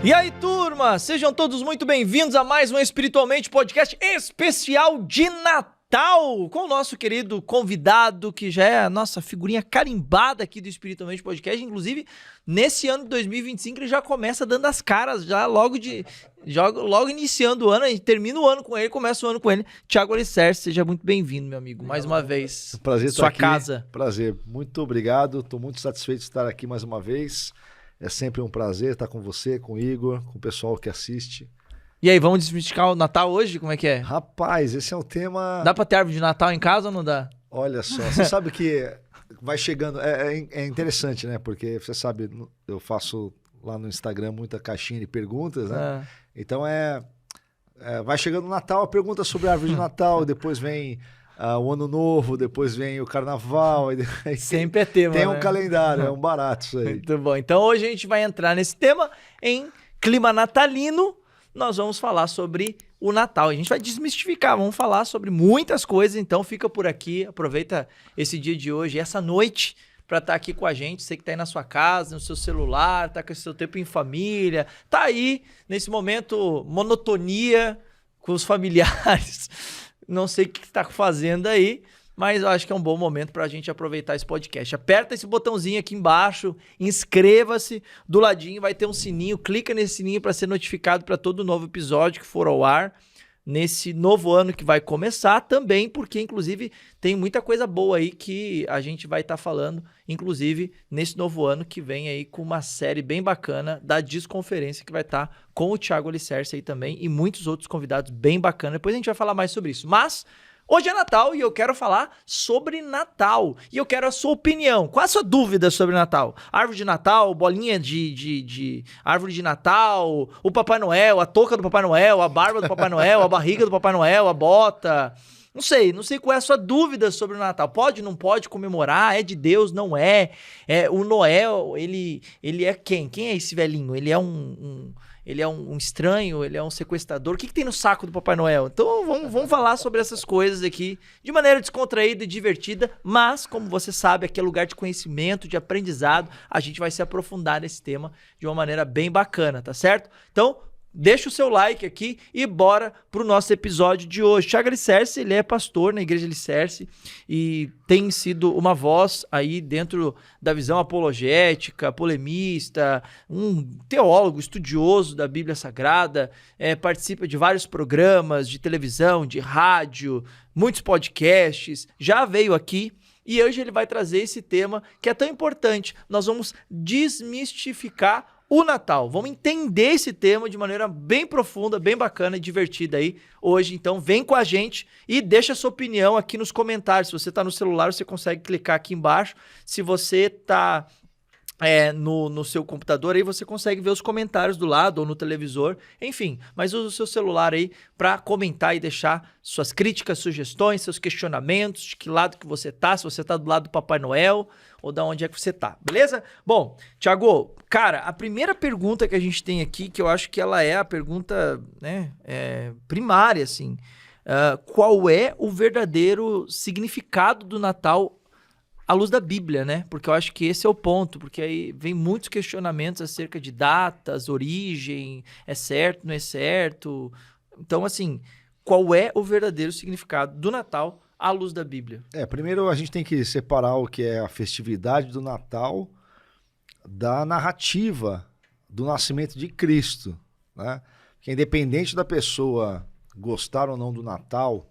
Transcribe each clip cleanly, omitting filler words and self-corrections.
E aí, turma, sejam todos muito bem-vindos a mais um Espiritualmente Podcast especial de Natal, com o nosso querido convidado, que já é a nossa figurinha carimbada aqui do Espiritualmente Podcast. Inclusive, nesse ano de 2025, ele já começa dando as caras, já logo iniciando o ano, a gente termina o ano com ele, começa o ano com ele. Thiago Alicerce, seja muito bem-vindo, meu amigo, mais uma vez. Prazer estar sua aqui. Casa. Prazer, muito obrigado, estou muito satisfeito de estar aqui mais uma vez. É sempre um prazer estar com você, com o Igor, com o pessoal que assiste. E aí, vamos desmistificar o Natal hoje? Como é que é? Rapaz, esse é um tema... Dá pra ter árvore de Natal em casa ou não dá? Olha só, você sabe que vai chegando... É interessante, né? Porque você sabe, eu faço lá no Instagram muita caixinha de perguntas, né? Então vai chegando o Natal, a pergunta sobre a árvore de Natal, depois vem... o Ano Novo, depois vem o Carnaval. Aí sempre é tema, tem um né? calendário, é um barato isso aí. Muito bom. Então hoje a gente vai entrar nesse tema em clima natalino. Nós vamos falar sobre o Natal. A gente vai desmistificar, vamos falar sobre muitas coisas. Então fica por aqui, aproveita esse dia de hoje, essa noite, para estar aqui com a gente. Você que está aí na sua casa, no seu celular, está com o seu tempo em família, tá aí nesse momento monotonia com os familiares. Não sei o que está fazendo aí, mas eu acho que é um bom momento para a gente aproveitar esse podcast. Aperta esse botãozinho aqui embaixo, inscreva-se, do ladinho vai ter um sininho, clica nesse sininho para ser notificado para todo novo episódio que for ao ar nesse novo ano que vai começar também, porque inclusive tem muita coisa boa aí que a gente vai estar falando, inclusive nesse novo ano que vem aí com uma série bem bacana da Desconferência que vai estar com o Thiago Alicerce aí também e muitos outros convidados bem bacanas. Depois a gente vai falar mais sobre isso, mas hoje é Natal e eu quero falar sobre Natal. E eu quero a sua opinião. Qual a sua dúvida sobre Natal? Árvore de Natal, bolinha de árvore de Natal, o Papai Noel, a touca do Papai Noel, a barba do Papai Noel, a barriga do Papai Noel, a bota. Não sei qual é a sua dúvida sobre o Natal. Pode, não pode comemorar? É de Deus, não é? O Noel, ele é quem? Quem é esse velhinho? Ele é ele é um estranho, ele é um sequestrador. O que tem no saco do Papai Noel? Então vamos falar sobre essas coisas aqui de maneira descontraída e divertida, mas, como você sabe, aqui é lugar de conhecimento, de aprendizado. A gente vai se aprofundar nesse tema de uma maneira bem bacana, tá certo? Então, deixa o seu like aqui e bora pro nosso episódio de hoje. Thiago Alicerce, ele é pastor na Igreja Alicerce e tem sido uma voz aí dentro da visão apologética, polemista, um teólogo, estudioso da Bíblia Sagrada, participa de vários programas de televisão, de rádio, muitos podcasts, já veio aqui. E hoje ele vai trazer esse tema que é tão importante. Nós vamos desmistificar o Natal. Vamos entender esse tema de maneira bem profunda, bem bacana e divertida aí hoje. Então vem com a gente e deixa a sua opinião aqui nos comentários. Se você está no celular, você consegue clicar aqui embaixo. Se você está no seu computador, aí você consegue ver os comentários do lado ou no televisor. Enfim, mas usa o seu celular aí para comentar e deixar suas críticas, sugestões, seus questionamentos, de que lado que você tá, se você tá do lado do Papai Noel ou da onde é que você tá, beleza? Bom, Thiago, cara, a primeira pergunta que a gente tem aqui, que eu acho que ela é a pergunta, né, primária, assim, qual é o verdadeiro significado do Natal à luz da Bíblia, né? Porque eu acho que esse é o ponto, porque aí vem muitos questionamentos acerca de datas, origem, é certo, não é certo. Então, assim, qual é o verdadeiro significado do Natal à luz da Bíblia? Primeiro a gente tem que separar o que é a festividade do Natal da narrativa do nascimento de Cristo, né? Porque independente da pessoa gostar ou não do Natal,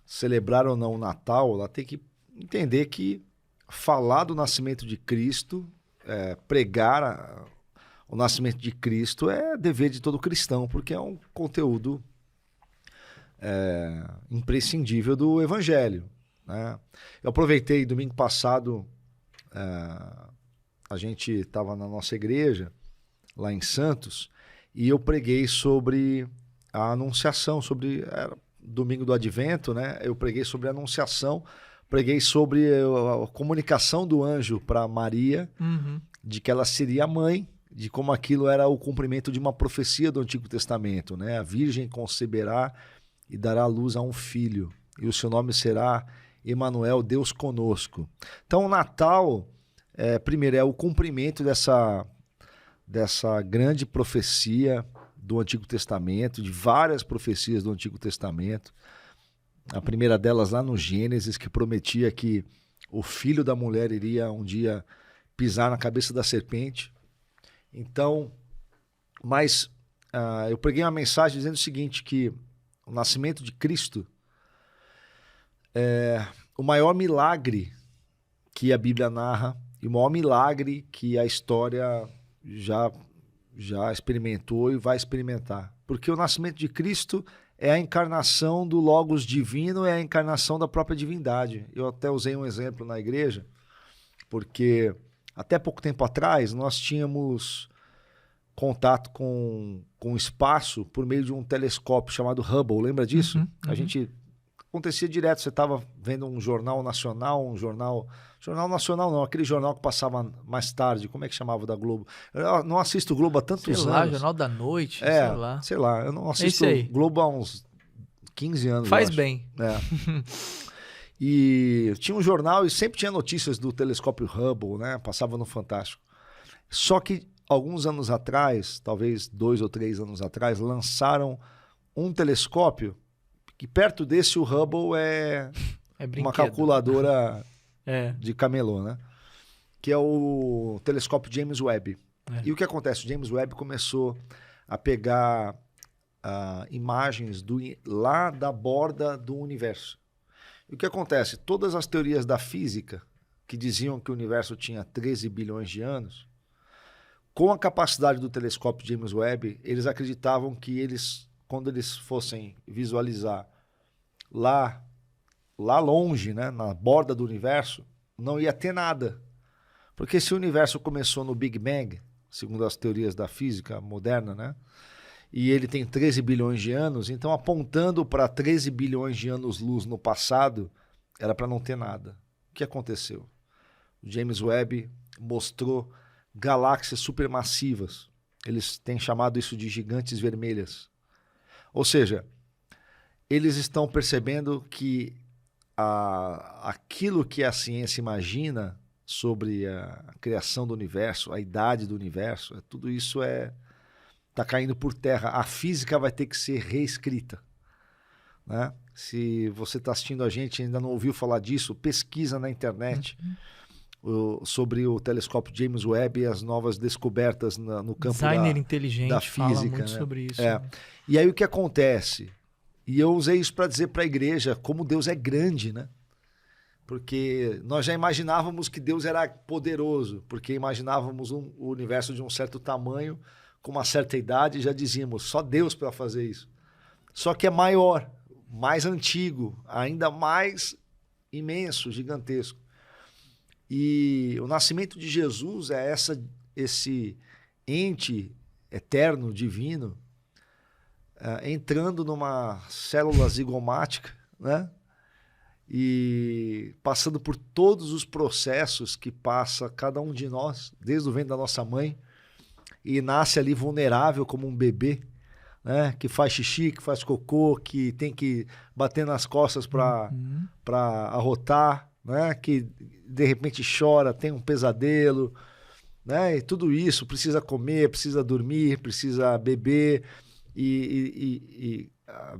celebrar ou não o Natal, ela tem que entender que falar do nascimento de Cristo, pregar o nascimento de Cristo é dever de todo cristão, porque é um conteúdo imprescindível do Evangelho, né? Eu aproveitei domingo passado, a gente estava na nossa igreja, lá em Santos, e eu preguei sobre a anunciação, era domingo do Advento, né? Eu preguei sobre a anunciação, preguei sobre a comunicação do anjo para Maria, de que ela seria a mãe, de como aquilo era o cumprimento de uma profecia do Antigo Testamento, né? A virgem conceberá e dará luz a um filho, e o seu nome será Emanuel, Deus conosco. Então o Natal, primeiro, é o cumprimento dessa grande profecia do Antigo Testamento, de várias profecias do Antigo Testamento. A primeira delas lá no Gênesis, que prometia que o filho da mulher iria um dia pisar na cabeça da serpente. Então, mas eu preguei uma mensagem dizendo o seguinte, que o nascimento de Cristo é o maior milagre que a Bíblia narra e o maior milagre que a história já experimentou e vai experimentar. Porque o nascimento de Cristo é a encarnação do Logos divino, é a encarnação da própria divindade. Eu até usei um exemplo na igreja, porque até pouco tempo atrás nós tínhamos contato com o espaço por meio de um telescópio chamado Hubble. Lembra disso? A gente acontecia direto. Você estava vendo um jornal nacional, jornal nacional não, aquele jornal que passava mais tarde. Como é que chamava da Globo? Eu não assisto o Globo há tantos anos. Sei lá, Jornal da Noite, sei lá. Eu não assisto o Globo há uns 15 anos. Faz bem. E tinha um jornal e sempre tinha notícias do telescópio Hubble, né? Passava no Fantástico. Só que alguns anos atrás, talvez 2 ou 3 anos atrás, lançaram um telescópio que perto desse o Hubble é uma calculadora de camelô, né? Que é o telescópio James Webb. E o que acontece? O James Webb começou a pegar imagens lá da borda do universo. E o que acontece? Todas as teorias da física que diziam que o universo tinha 13 bilhões de anos, com a capacidade do telescópio James Webb, eles acreditavam que quando eles fossem visualizar lá longe, né, na borda do universo, não ia ter nada. Porque se o universo começou no Big Bang, segundo as teorias da física moderna, né, e ele tem 13 bilhões de anos, então apontando para 13 bilhões de anos-luz no passado, era para não ter nada. O que aconteceu? O James Webb mostrou galáxias supermassivas. Eles têm chamado isso de gigantes vermelhas. Ou seja, eles estão percebendo que aquilo que a ciência imagina sobre a criação do universo, a idade do universo, tudo isso está caindo por terra. A física vai ter que ser reescrita, né? Se você está assistindo a gente e ainda não ouviu falar disso, pesquisa na internet sobre o telescópio James Webb e as novas descobertas no campo Designer inteligente da física. Fala muito sobre isso. Né? E aí o que acontece? E eu usei isso para dizer para a igreja como Deus é grande, né? Porque nós já imaginávamos que Deus era poderoso, porque imaginávamos o universo de um certo tamanho, com uma certa idade, e já dizíamos, só Deus para fazer isso. Só que é maior, mais antigo, ainda mais imenso, gigantesco. E o nascimento de Jesus é esse ente eterno, divino, entrando numa célula zigomática, né? E passando por todos os processos que passa cada um de nós, desde o ventre da nossa mãe, e nasce ali vulnerável como um bebê, né? Que faz xixi, que faz cocô, que tem que bater nas costas para arrotar, né? Que de repente chora, tem um pesadelo, né? E tudo isso, precisa comer, precisa dormir, precisa beber. E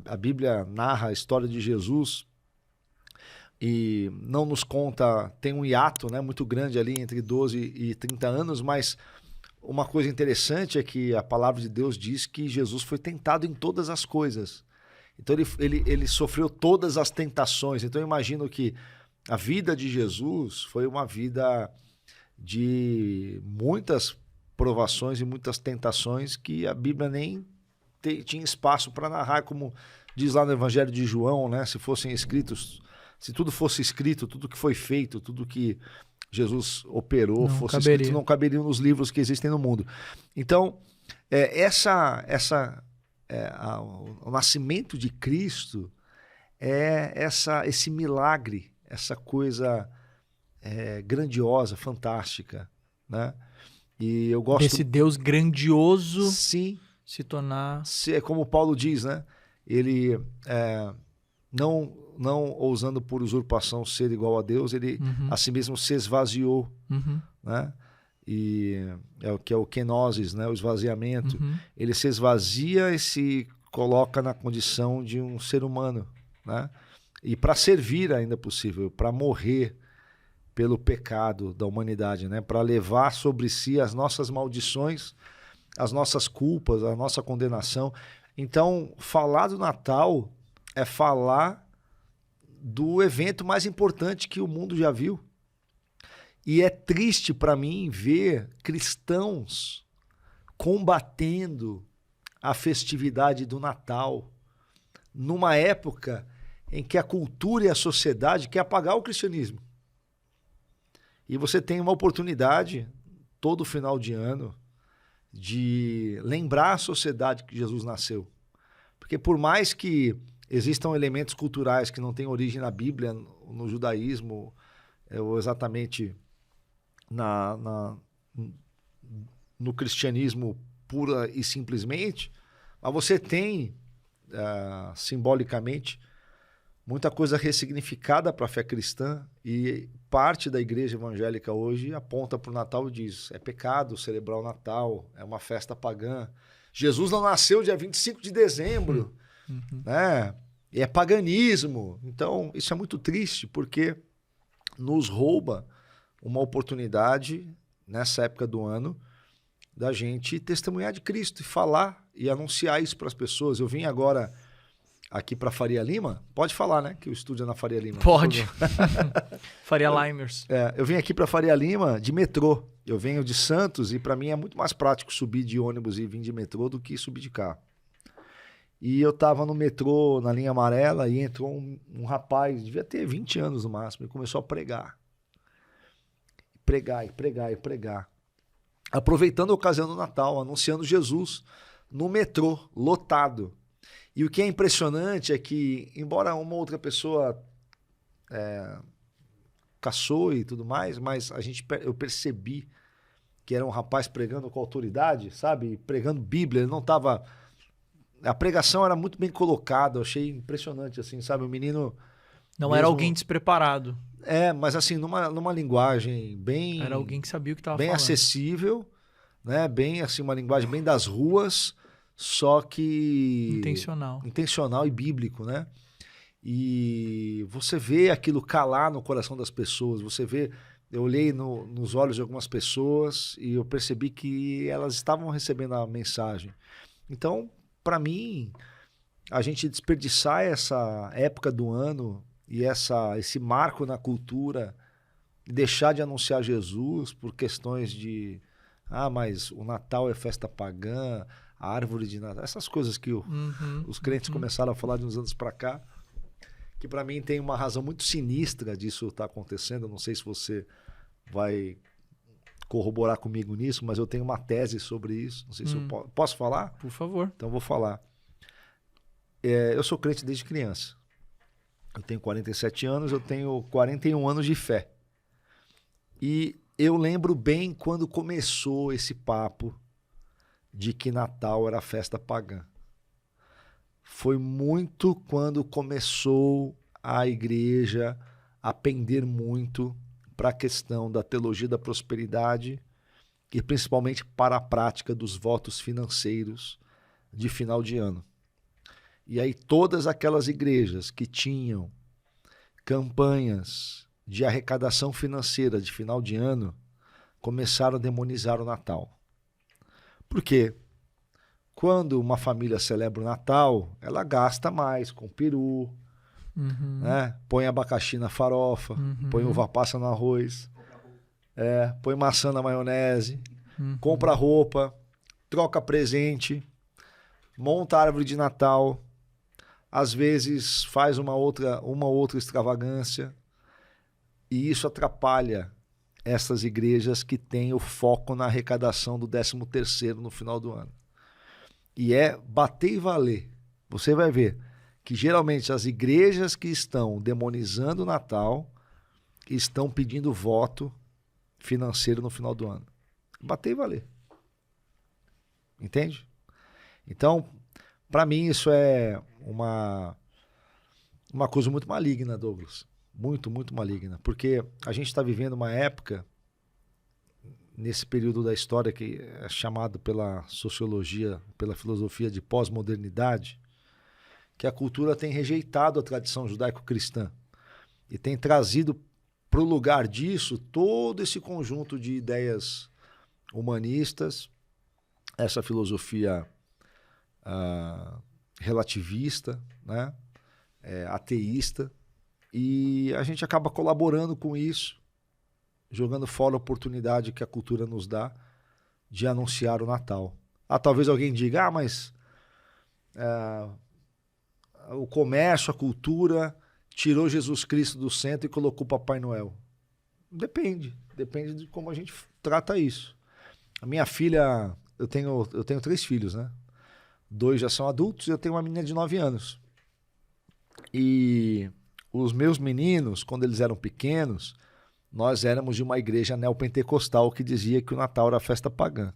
a Bíblia narra a história de Jesus e não nos conta, tem um hiato, né, muito grande ali entre 12 e 30 anos, mas uma coisa interessante é que a palavra de Deus diz que Jesus foi tentado em todas as coisas. Então ele sofreu todas as tentações. Então eu imagino que a vida de Jesus foi uma vida de muitas provações e muitas tentações que a Bíblia nem tinha espaço para narrar, como diz lá no Evangelho de João, né? Se tudo fosse escrito, tudo que foi feito, tudo que Jesus operou fosse escrito, não caberia nos livros que existem no mundo. Então, o nascimento de Cristo é esse milagre, essa coisa grandiosa, fantástica, né? E eu gosto desse Deus grandioso. Sim. Se tornar... É como Paulo diz, né? Ele, não ousando por usurpação ser igual a Deus, ele a si mesmo se esvaziou, né? e é o que é o kenosis, né? O esvaziamento. Uhum. Ele se esvazia e se coloca na condição de um ser humano, né? E para servir ainda possível, para morrer pelo pecado da humanidade, né? Para levar sobre si as nossas maldições, as nossas culpas, a nossa condenação. Então, falar do Natal é falar do evento mais importante que o mundo já viu. E é triste para mim ver cristãos combatendo a festividade do Natal numa época em que a cultura e a sociedade quer apagar o cristianismo. E você tem uma oportunidade todo final de ano de lembrar a sociedade que Jesus nasceu. Porque por mais que existam elementos culturais que não têm origem na Bíblia, no judaísmo, ou exatamente no cristianismo pura e simplesmente, mas você tem, simbolicamente, muita coisa ressignificada para a fé cristã, e parte da igreja evangélica hoje aponta para o Natal e diz: é pecado celebrar o Natal, é uma festa pagã. Jesus não nasceu dia 25 de dezembro, né? E é paganismo. Então, isso é muito triste, porque nos rouba uma oportunidade, nessa época do ano, da gente testemunhar de Cristo e falar e anunciar isso para as pessoas. Eu vim agora aqui para Faria Lima. Pode falar, né? Que o estúdio é na Faria Lima. Pode. Faria Limers. Eu vim aqui para Faria Lima de metrô. Eu venho de Santos e para mim é muito mais prático subir de ônibus e vir de metrô do que subir de carro. E eu tava no metrô, na linha amarela, e entrou um rapaz, devia ter 20 anos no máximo, e começou a pregar. Pregar, e pregar, e pregar. Aproveitando a ocasião do Natal, anunciando Jesus no metrô, lotado. E o que é impressionante é que, embora uma outra pessoa caçou e tudo mais, mas eu percebi que era um rapaz pregando com autoridade, sabe? Pregando Bíblia, ele não estava... A pregação era muito bem colocada, eu achei impressionante, assim, sabe? O menino... Não mesmo... era alguém despreparado. Mas assim, numa linguagem bem... Era alguém que sabia o que estava bem falando. Acessível, né? Bem, assim, uma linguagem bem das ruas, só que... Intencional e bíblico, né? E você vê aquilo calar no coração das pessoas, você vê... Eu olhei nos olhos de algumas pessoas e eu percebi que elas estavam recebendo a mensagem. Então, para mim, a gente desperdiçar essa época do ano e esse marco na cultura, e deixar de anunciar Jesus por questões de... mas o Natal é festa pagã, a árvore de Natal, essas coisas que os crentes começaram a falar de uns anos para cá, que para mim tem uma razão muito sinistra disso estar acontecendo. Eu não sei se você vai corroborar comigo nisso, mas eu tenho uma tese sobre isso. Não sei se eu posso falar? Por favor. Então eu vou falar. Eu sou crente desde criança. Eu tenho 47 anos, eu tenho 41 anos de fé. E eu lembro bem quando começou esse papo de que Natal era festa pagã. Foi muito quando começou a igreja a pender muito para a questão da teologia da prosperidade e principalmente para a prática dos votos financeiros de final de ano. E aí todas aquelas igrejas que tinham campanhas de arrecadação financeira de final de ano começaram a demonizar o Natal. Por quê? Quando uma família celebra o Natal, ela gasta mais com peru, né? Põe abacaxi na farofa, põe uva passa no arroz, põe maçã na maionese, compra roupa, troca presente, monta árvore de Natal, às vezes faz uma outra extravagância, e isso atrapalha essas igrejas que têm o foco na arrecadação do 13º no final do ano. E é bater e valer. Você vai ver que geralmente as igrejas que estão demonizando o Natal estão pedindo voto financeiro no final do ano. Bater e valer. Entende? Então, para mim isso é uma coisa muito maligna, Douglas. Muito, muito maligna. Porque a gente está vivendo uma época nesse período da história que é chamado pela sociologia, pela filosofia de pós-modernidade, que a cultura tem rejeitado a tradição judaico-cristã e tem trazido para o lugar disso todo esse conjunto de ideias humanistas, essa filosofia relativista, né? Ateísta, e a gente acaba colaborando com isso, jogando fora a oportunidade que a cultura nos dá de anunciar o Natal. Talvez alguém diga, mas o comércio, a cultura tirou Jesus Cristo do centro e colocou o Papai Noel. Depende de como a gente trata isso. A minha filha, eu tenho 3 filhos, né? 2 já são adultos e eu tenho uma menina de 9 anos. E os meus meninos, quando eles eram pequenos, nós éramos de uma igreja neopentecostal que dizia que o Natal era festa pagã.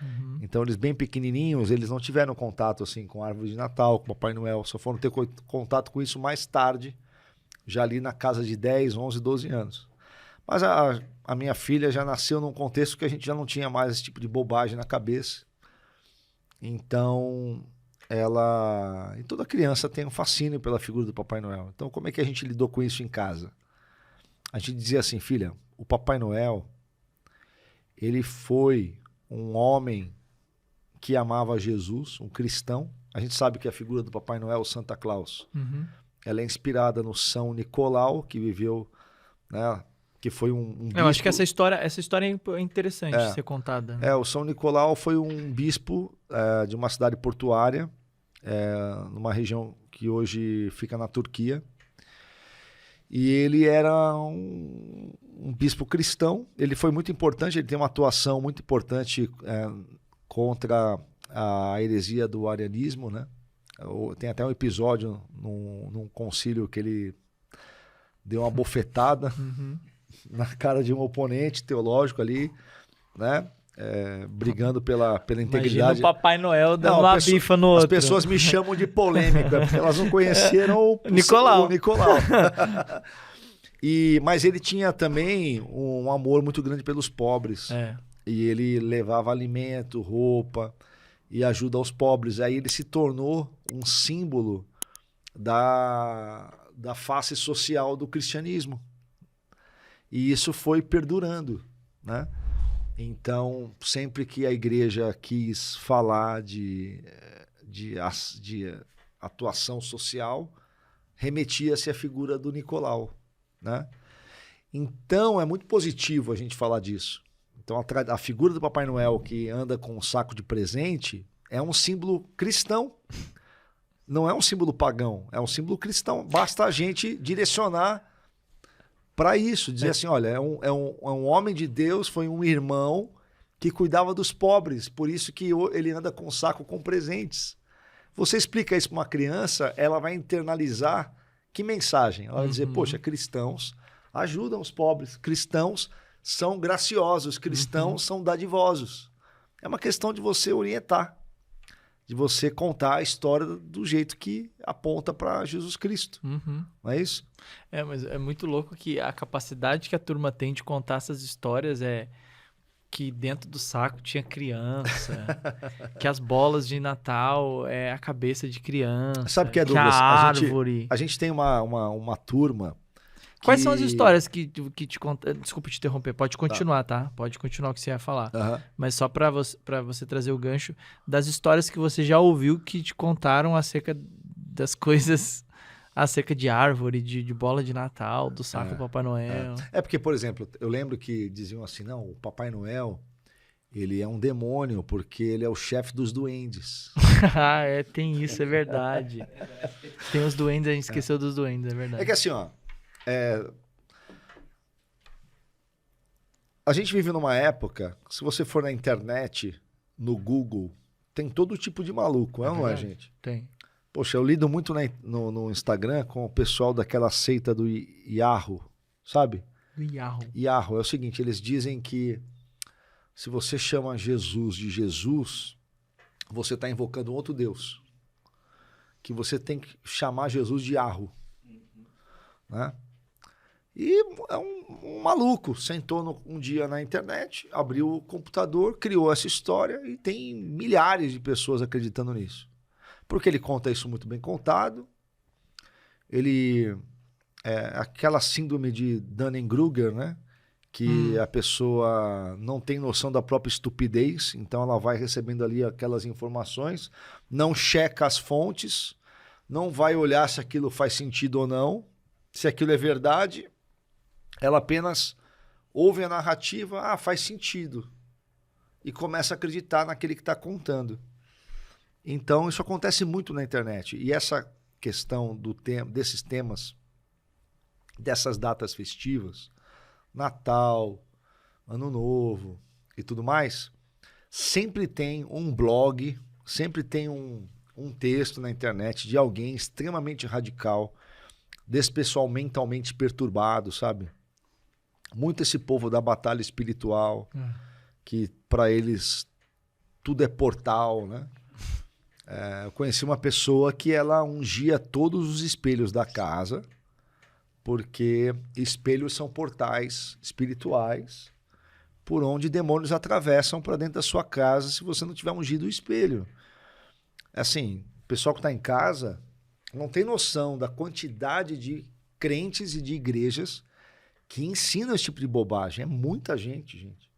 Uhum. Então, eles bem pequenininhos, eles não tiveram contato assim com a árvore de Natal, com o Papai Noel, só foram ter contato com isso mais tarde, já ali na casa de 10, 11, 12 anos. Mas a minha filha já nasceu num contexto que a gente já não tinha mais esse tipo de bobagem na cabeça. Então, e toda criança tem um fascínio pela figura do Papai Noel. Então, como é que a gente lidou com isso em casa? A gente dizia assim, filha, o Papai Noel, ele foi um homem que amava Jesus, um cristão. A gente sabe que a figura do Papai Noel, o Santa Claus, ela é inspirada no São Nicolau, que viveu, né, que foi um bispo. Eu acho que essa história é interessante de ser contada. Né? O São Nicolau foi um bispo de uma cidade portuária, numa região que hoje fica na Turquia. E ele era um bispo cristão. Ele foi muito importante, ele tem uma atuação muito importante contra a heresia do arianismo, né? Tem até um episódio num concílio que ele deu uma bofetada na cara de um oponente teológico ali, né? Brigando pela integridade. Imagina o Papai Noel dando uma bifa no outro. As pessoas me chamam de polêmica, porque elas não conheceram o Nicolau. Mas ele tinha também um amor muito grande pelos pobres. E ele levava alimento, roupa e ajuda aos pobres. Aí ele se tornou um símbolo da face social do cristianismo. E isso foi perdurando, né? Então, sempre que a igreja quis falar de atuação social, remetia-se à figura do Nicolau, né? Então, é muito positivo a gente falar disso. Então, a figura do Papai Noel que anda com um saco de presente é um símbolo cristão. Não é um símbolo pagão, é um símbolo cristão. Basta a gente direcionar para isso, dizer assim, olha, é um homem de Deus, foi um irmão que cuidava dos pobres, por isso que ele anda com um saco com presentes. Você explica isso para uma criança, ela vai internalizar que mensagem? Ela vai dizer, poxa, cristãos ajudam os pobres, cristãos são graciosos, cristãos são dadivosos. É uma questão de você orientar, de você contar a história do jeito que aponta para Jesus Cristo. Não é isso? Mas é muito louco que a capacidade que a turma tem de contar essas histórias que dentro do saco tinha criança, que as bolas de Natal é a cabeça de criança, sabe que a árvore. A gente tem uma turma. Quais são as histórias que te contam? Desculpa te interromper, pode continuar, tá? Pode continuar o que você ia falar. Mas só para você trazer o gancho das histórias que você já ouviu que te contaram acerca das coisas, acerca de árvore, de bola de Natal, do saco do Papai Noel. Porque, por exemplo, eu lembro que diziam assim, não, o Papai Noel, ele é um demônio porque ele é o chefe dos duendes. Tem isso, é verdade. Tem os duendes, a gente esqueceu dos duendes, é verdade. É que assim, ó, a gente vive numa época, se você for na internet, no Google, tem todo tipo de maluco, não é, gente? Tem. Poxa, eu lido muito no Instagram com o pessoal daquela seita do Yahoo, sabe? Do Yahoo. Yahoo é o seguinte, eles dizem que se você chama Jesus de Jesus, você está invocando um outro Deus. Que você tem que chamar Jesus de Yahoo. Né? E é um maluco, sentou um dia na internet, abriu o computador, criou essa história e tem milhares de pessoas acreditando nisso. Porque ele conta isso muito bem contado, aquela síndrome de Dunning-Kruger, né? Que a pessoa não tem noção da própria estupidez, então ela vai recebendo ali aquelas informações, não checa as fontes, não vai olhar se aquilo faz sentido ou não, se aquilo é verdade, ela apenas ouve a narrativa, faz sentido, e começa a acreditar naquele que está contando. Então isso acontece muito na internet, e essa questão desses temas, dessas datas festivas, Natal, Ano Novo e tudo mais, sempre tem um blog, sempre tem um texto na internet de alguém extremamente radical, desse pessoal mentalmente perturbado, sabe? Muito esse povo da batalha espiritual, que para eles tudo é portal, né? Eu conheci uma pessoa que ela ungia todos os espelhos da casa, porque espelhos são portais espirituais por onde demônios atravessam para dentro da sua casa se você não tiver ungido o espelho. Assim, o pessoal que está em casa não tem noção da quantidade de crentes e de igrejas que ensinam esse tipo de bobagem. É muita gente, gente.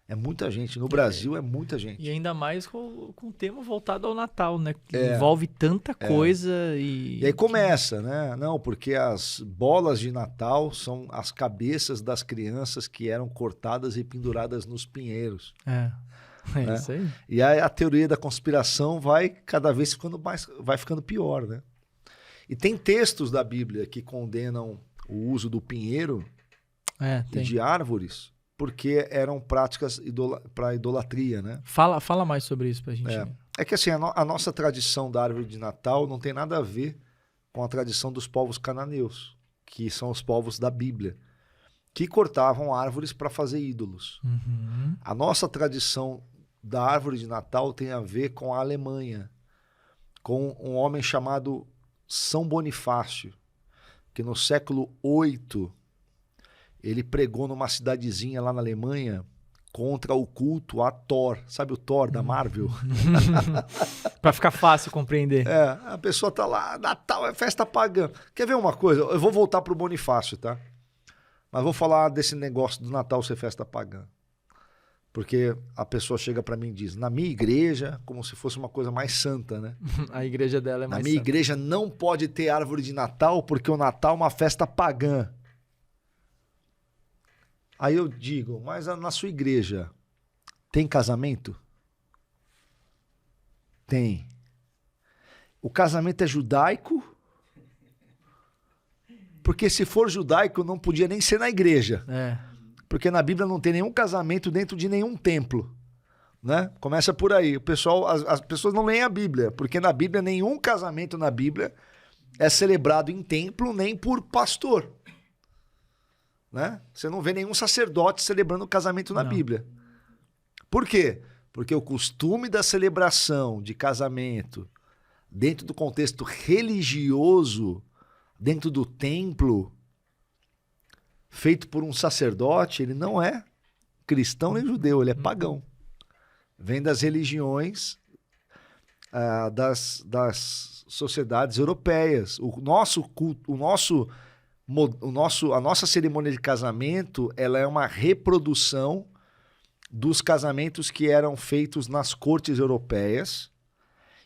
É muita gente. No Brasil é muita gente. E ainda mais com o tema voltado ao Natal, né? Que envolve tanta coisa e aí começa, né? Não, porque as bolas de Natal são as cabeças das crianças que eram cortadas e penduradas nos pinheiros. É né? Isso aí. E aí a teoria da conspiração vai cada vez vai ficando pior, né? E tem textos da Bíblia que condenam o uso do pinheiro e de árvores, porque eram práticas para idolatria, né? Fala mais sobre isso pra gente. É que assim, a nossa tradição da árvore de Natal não tem nada a ver com a tradição dos povos cananeus, que são os povos da Bíblia, que cortavam árvores para fazer ídolos. A nossa tradição da árvore de Natal tem a ver com a Alemanha, com um homem chamado São Bonifácio, que no século VIII ele pregou numa cidadezinha lá na Alemanha contra o culto a Thor. Sabe o Thor da Marvel? Para ficar fácil compreender. A pessoa tá lá, Natal é festa pagã. Quer ver uma coisa? Eu vou voltar pro Bonifácio, tá? Mas vou falar desse negócio do Natal ser festa pagã. Porque a pessoa chega para mim e diz, na minha igreja, como se fosse uma coisa mais santa, né? A igreja dela é mais santa. Na minha igreja não pode ter árvore de Natal porque o Natal é uma festa pagã. Aí eu digo, mas na sua igreja tem casamento? Tem. O casamento é judaico? Porque se for judaico não podia nem ser na igreja. Porque na Bíblia não tem nenhum casamento dentro de nenhum templo. Né? Começa por aí. O pessoal, as pessoas não leem a Bíblia, porque na Bíblia nenhum casamento na Bíblia é celebrado em templo nem por pastor. Né? Você não vê nenhum sacerdote celebrando o casamento na Bíblia. Por quê? Porque o costume da celebração de casamento dentro do contexto religioso, dentro do templo, feito por um sacerdote, ele não é cristão nem judeu, ele é pagão. Vem das religiões das sociedades europeias. O nosso culto, a nossa cerimônia de casamento, ela é uma reprodução dos casamentos que eram feitos nas cortes europeias,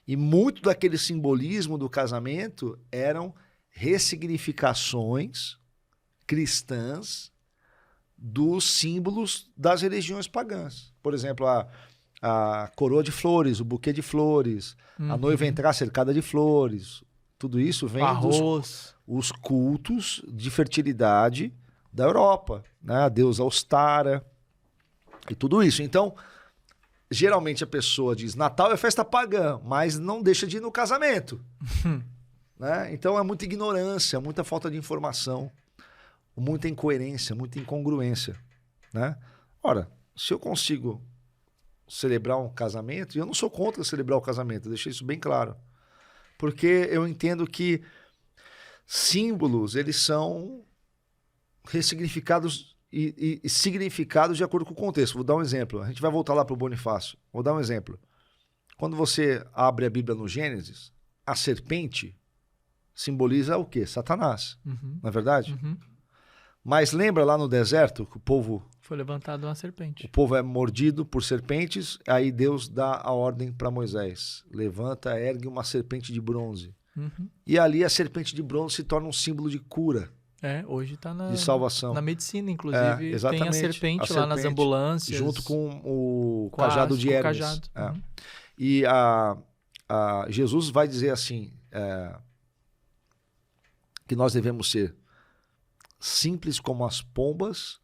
e muito daquele simbolismo do casamento eram ressignificações cristãs dos símbolos das religiões pagãs. Por exemplo, a coroa de flores, o buquê de flores, a noiva entrar cercada de flores. Tudo isso vem dos cultos de fertilidade da Europa, né? A deusa Ostara e tudo isso. Então, geralmente a pessoa diz, Natal é festa pagã, mas não deixa de ir no casamento. Né? Então é muita ignorância, muita falta de informação, muita incoerência, muita incongruência. Né? Ora, se eu consigo celebrar um casamento, e eu não sou contra celebrar o casamento, eu deixei isso bem claro. Porque eu entendo que símbolos, eles são ressignificados e significados de acordo com o contexto. Vou dar um exemplo. A gente vai voltar lá para o Bonifácio. Vou dar um exemplo. Quando você abre a Bíblia no Gênesis, a serpente simboliza o quê? Satanás. Não é verdade? Mas lembra lá no deserto que o povo... Foi levantado uma serpente. O povo é mordido por serpentes, aí Deus dá a ordem para Moisés. Levanta, ergue uma serpente de bronze. E ali a serpente de bronze se torna um símbolo de cura. Hoje está de salvação. Na medicina, inclusive, tem a serpente lá nas ambulâncias. Junto com o cajado de Hermes. Cajado. E Jesus vai dizer assim, que nós devemos ser simples como as pombas,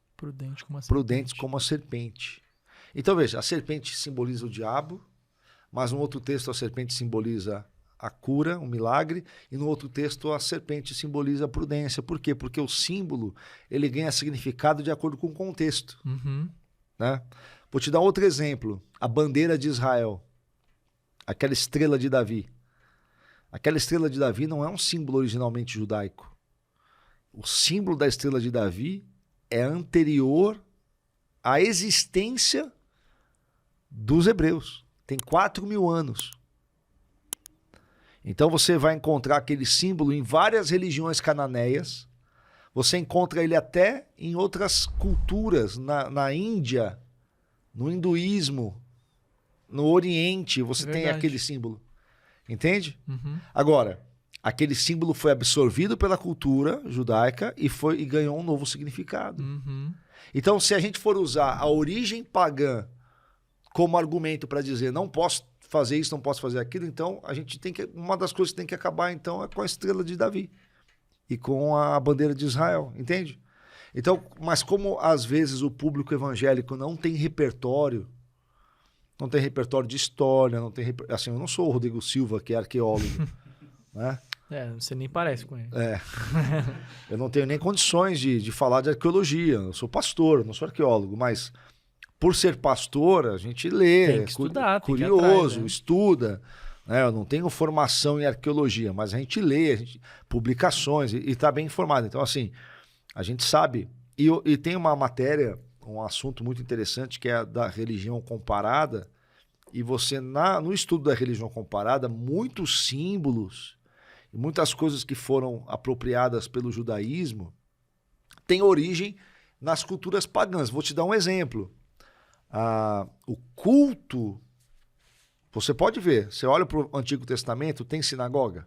prudentes como a serpente. Então veja, a serpente simboliza o diabo, mas no outro texto a serpente simboliza a cura, um milagre, e no outro texto a serpente simboliza a prudência. Por quê? Porque o símbolo ele ganha significado de acordo com o contexto. Né? Vou te dar outro exemplo. A bandeira de Israel, aquela estrela de Davi. Aquela estrela de Davi não é um símbolo originalmente judaico. O símbolo da estrela de Davi é anterior à existência dos hebreus. Tem 4.000 anos. Então você vai encontrar aquele símbolo em várias religiões cananeias. Você encontra ele até em outras culturas, na Índia, no hinduísmo, no Oriente, você tem aquele símbolo. Entende? Agora, aquele símbolo foi absorvido pela cultura judaica e ganhou um novo significado. Então, se a gente for usar a origem pagã como argumento para dizer não posso fazer isso, não posso fazer aquilo, então a gente tem que, uma das coisas que tem que acabar então é com a estrela de Davi e com a bandeira de Israel, entende? Então, mas como às vezes o público evangélico não tem repertório de história, não tem assim, eu não sou o Rodrigo Silva, que é arqueólogo, né? Você nem parece com ele. Eu não tenho nem condições de falar de arqueologia, eu sou pastor, não sou arqueólogo, mas por ser pastor, a gente lê, tem que estudar, curioso, tem que ir atrás, estuda. Né? Eu não tenho formação em arqueologia, mas a gente lê, publicações e está bem informado. Então, assim, a gente sabe. E tem uma matéria, um assunto muito interessante, que é da religião comparada. E você, no estudo da religião comparada, muitos símbolos e muitas coisas que foram apropriadas pelo judaísmo têm origem nas culturas pagãs. Vou te dar um exemplo. O culto, você pode ver, você olha para o Antigo Testamento, tem sinagoga?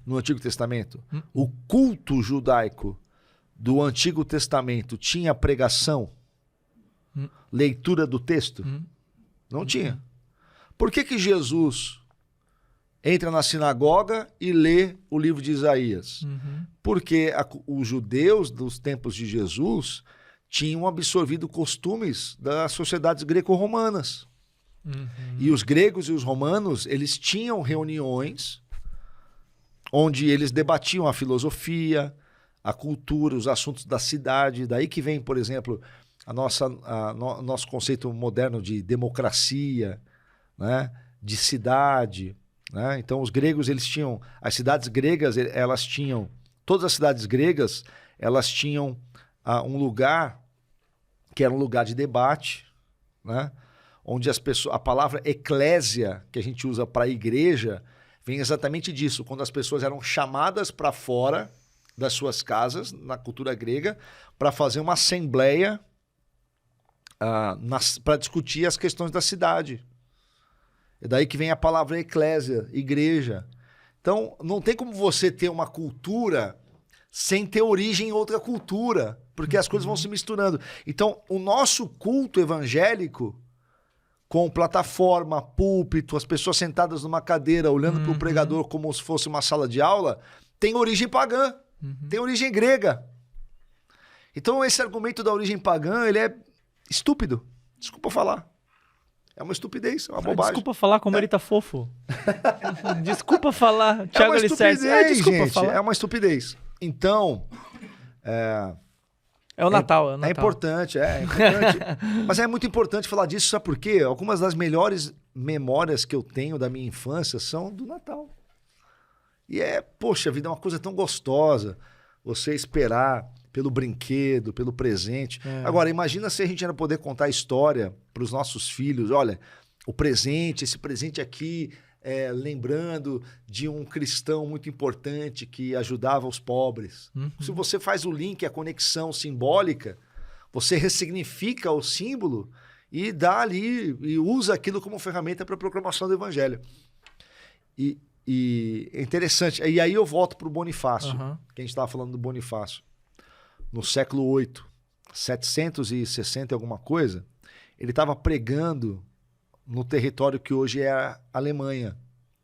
No Antigo Testamento. O culto judaico do Antigo Testamento tinha pregação? Leitura do texto? Não tinha. Por que Jesus entra na sinagoga e lê o livro de Isaías? Porque os judeus dos tempos de Jesus tinham absorvido costumes das sociedades greco-romanas. E os gregos e os romanos, eles tinham reuniões onde eles debatiam a filosofia, a cultura, os assuntos da cidade. Daí que vem, por exemplo, nosso conceito moderno de democracia, né? De cidade. Né? Então, os gregos, eles tinham... As cidades gregas, elas tinham... Todas as cidades gregas, elas tinham um lugar que era um lugar de debate, né? Onde as pessoas, a palavra eclésia, que a gente usa para igreja, vem exatamente disso, quando as pessoas eram chamadas para fora das suas casas, na cultura grega, para fazer uma assembleia para discutir as questões da cidade. É daí que vem a palavra eclésia, igreja. Então, não tem como você ter uma cultura sem ter origem em outra cultura, porque as coisas vão se misturando. Então, o nosso culto evangélico, com plataforma, púlpito, as pessoas sentadas numa cadeira, olhando para o pregador como se fosse uma sala de aula, tem origem pagã, tem origem grega. Então, esse argumento da origem pagã, ele é estúpido. Desculpa falar. É uma estupidez, é uma bobagem. Desculpa falar como ele tá fofo. Desculpa falar, Thiago Alicerce. Desculpa falar. É uma estupidez. Então, é o Natal, é o Natal. É importante. Mas é muito importante falar disso, sabe por quê? Algumas das melhores memórias que eu tenho da minha infância são do Natal. E poxa vida, é uma coisa tão gostosa você esperar pelo brinquedo, pelo presente. Agora, imagina se a gente ia poder contar a história para os nossos filhos. Olha, o presente, esse presente aqui, lembrando de um cristão muito importante que ajudava os pobres. Se você faz o link, a conexão simbólica, você ressignifica o símbolo e dá ali, e usa aquilo como ferramenta para a proclamação do evangelho. E é interessante. E aí eu volto para o Bonifácio, que a gente estava falando do Bonifácio. No século VIII, 760 e alguma coisa, ele estava pregando no território que hoje é a Alemanha,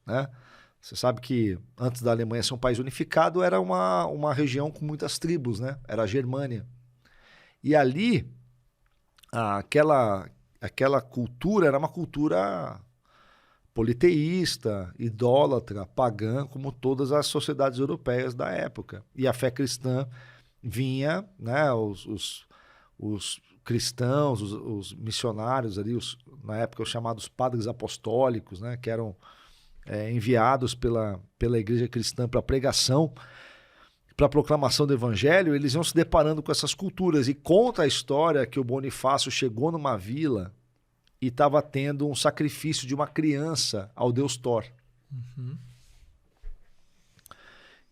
né? Você sabe que antes da Alemanha ser um país unificado, era uma região com muitas tribos, né? Era a Germânia. E ali, aquela cultura era uma cultura politeísta, idólatra, pagã, como todas as sociedades europeias da época. E a fé cristã vinha, né? Os cristãos, os missionários ali, na época os chamados padres apostólicos, né? Que eram enviados pela igreja cristã para pregação, para a proclamação do evangelho, eles iam se deparando com essas culturas. E conta a história que o Bonifácio chegou numa vila e estava tendo um sacrifício de uma criança ao deus Thor.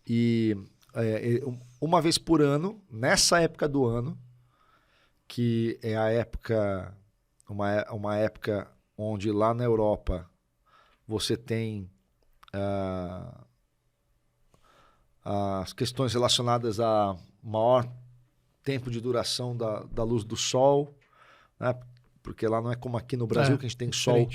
E uma vez por ano, nessa época do ano, que é a época, uma época onde lá na Europa você tem as questões relacionadas a maior tempo de duração da luz do sol, né? Porque lá não é como aqui no Brasil, que a gente tem sol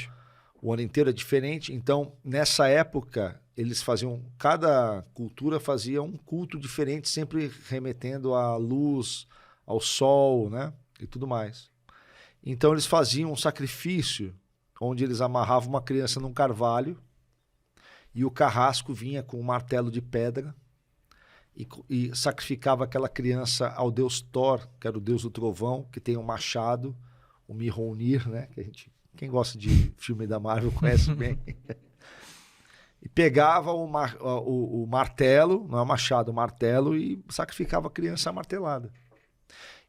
o ano inteiro, é diferente. Então, nessa época, eles faziam, cada cultura fazia um culto diferente, sempre remetendo à luz, ao sol, né? E tudo mais. Então, eles faziam um sacrifício, onde eles amarravam uma criança num carvalho, e o carrasco vinha com um martelo de pedra, e sacrificava aquela criança ao deus Thor, que era o deus do trovão, que tem um machado, o Mjolnir, né? Que quem gosta de filme da Marvel conhece bem. E pegava o martelo, não é o machado, o martelo, e sacrificava a criança martelada.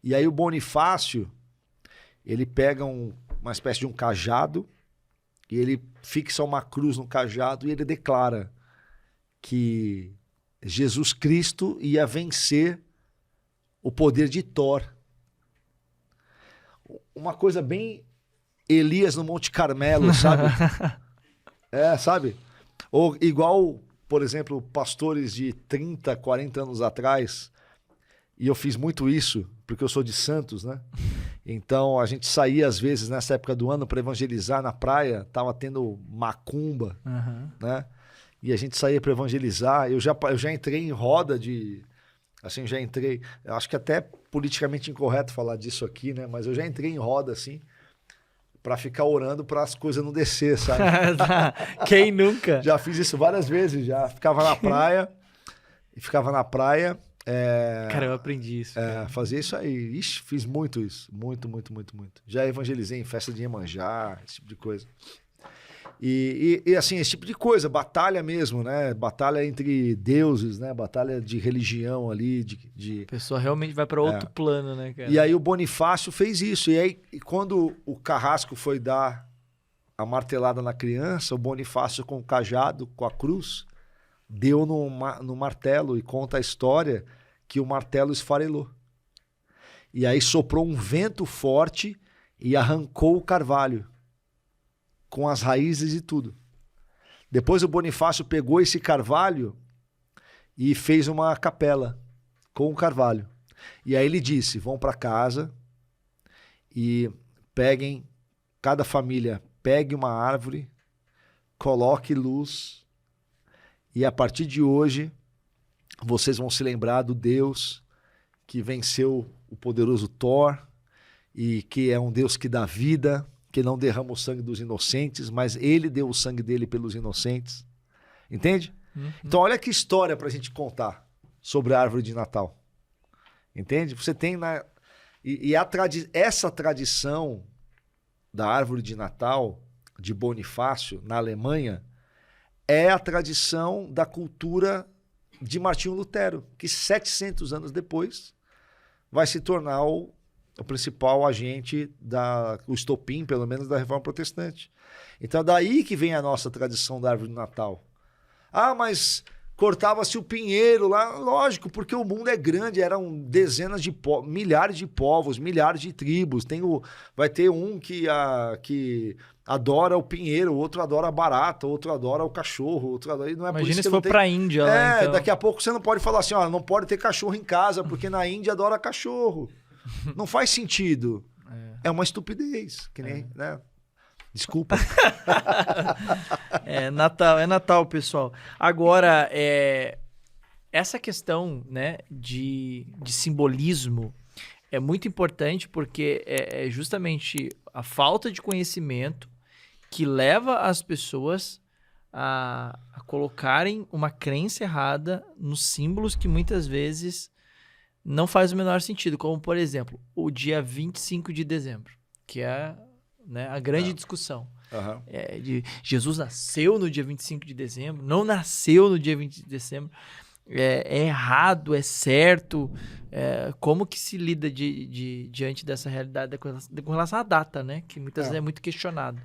E aí o Bonifácio, ele pega uma espécie de um cajado, e ele fixa uma cruz no cajado, e ele declara que Jesus Cristo ia vencer o poder de Thor. Uma coisa bem Elias no Monte Carmelo, sabe? Sabe? Ou igual, por exemplo, pastores de 30, 40 anos atrás, e eu fiz muito isso, porque eu sou de Santos, né? Então a gente saía às vezes nessa época do ano para evangelizar na praia, tava tendo macumba, né? E a gente saía para evangelizar. Eu já entrei em roda de... Assim, já entrei... Eu acho que até politicamente incorreto falar disso aqui, né? Mas eu já entrei em roda, assim, para ficar orando para as coisas não descer, sabe? Quem nunca? Já fiz isso várias vezes, já. Ficava na praia. Cara, eu aprendi isso. Fazia isso aí. Ixi, fiz muito isso. Muito, muito, muito, muito. Já evangelizei em festa de Iemanjá, esse tipo de coisa. E assim, esse tipo de coisa, batalha mesmo, né? Batalha entre deuses, né? Batalha de religião ali, A pessoa realmente vai para outro plano, né, cara? E aí o Bonifácio fez isso. E aí, quando o carrasco foi dar a martelada na criança, o Bonifácio com o cajado, com a cruz, deu no martelo, e conta a história que o martelo esfarelou. E aí soprou um vento forte e arrancou o carvalho, com as raízes e tudo. Depois o Bonifácio pegou esse carvalho e fez uma capela com o carvalho. E aí ele disse, vão para casa e peguem, cada família pegue uma árvore, coloque luz, e a partir de hoje vocês vão se lembrar do Deus que venceu o poderoso Thor, e que é um Deus que dá vida, que não derrama o sangue dos inocentes, mas ele deu o sangue dele pelos inocentes. Entende? Então olha que história para a gente contar sobre a árvore de Natal. Entende? Você tem essa tradição da árvore de Natal, de Bonifácio, na Alemanha, é a tradição da cultura de Martinho Lutero, que 700 anos depois vai se tornar o principal agente, o estopim, pelo menos, da Reforma Protestante. Então, é daí que vem a nossa tradição da árvore do Natal. Ah, mas cortava-se o pinheiro lá. Lógico, porque o mundo é grande, eram dezenas de milhares de povos, milhares de tribos. Vai ter um que adora o pinheiro, outro adora a barata, outro adora o cachorro, outro adora... Não é. Imagina por isso se for pra Índia lá, então. Daqui a pouco você não pode falar assim, ó, não pode ter cachorro em casa, porque na Índia adora cachorro. Não faz sentido. É uma estupidez, que nem, né? Desculpa. É Natal, pessoal. Agora, essa questão, né, de simbolismo é muito importante porque é justamente a falta de conhecimento que leva as pessoas a colocarem uma crença errada nos símbolos que muitas vezes não faz o menor sentido. Como, por exemplo, o dia 25 de dezembro, que é, né, a grande discussão. Uhum. De Jesus nasceu no dia 25 de dezembro, não nasceu no dia 20 de dezembro. É errado, é certo? Como que se lida diante dessa realidade com relação à data, né? Que muitas vezes é muito questionado.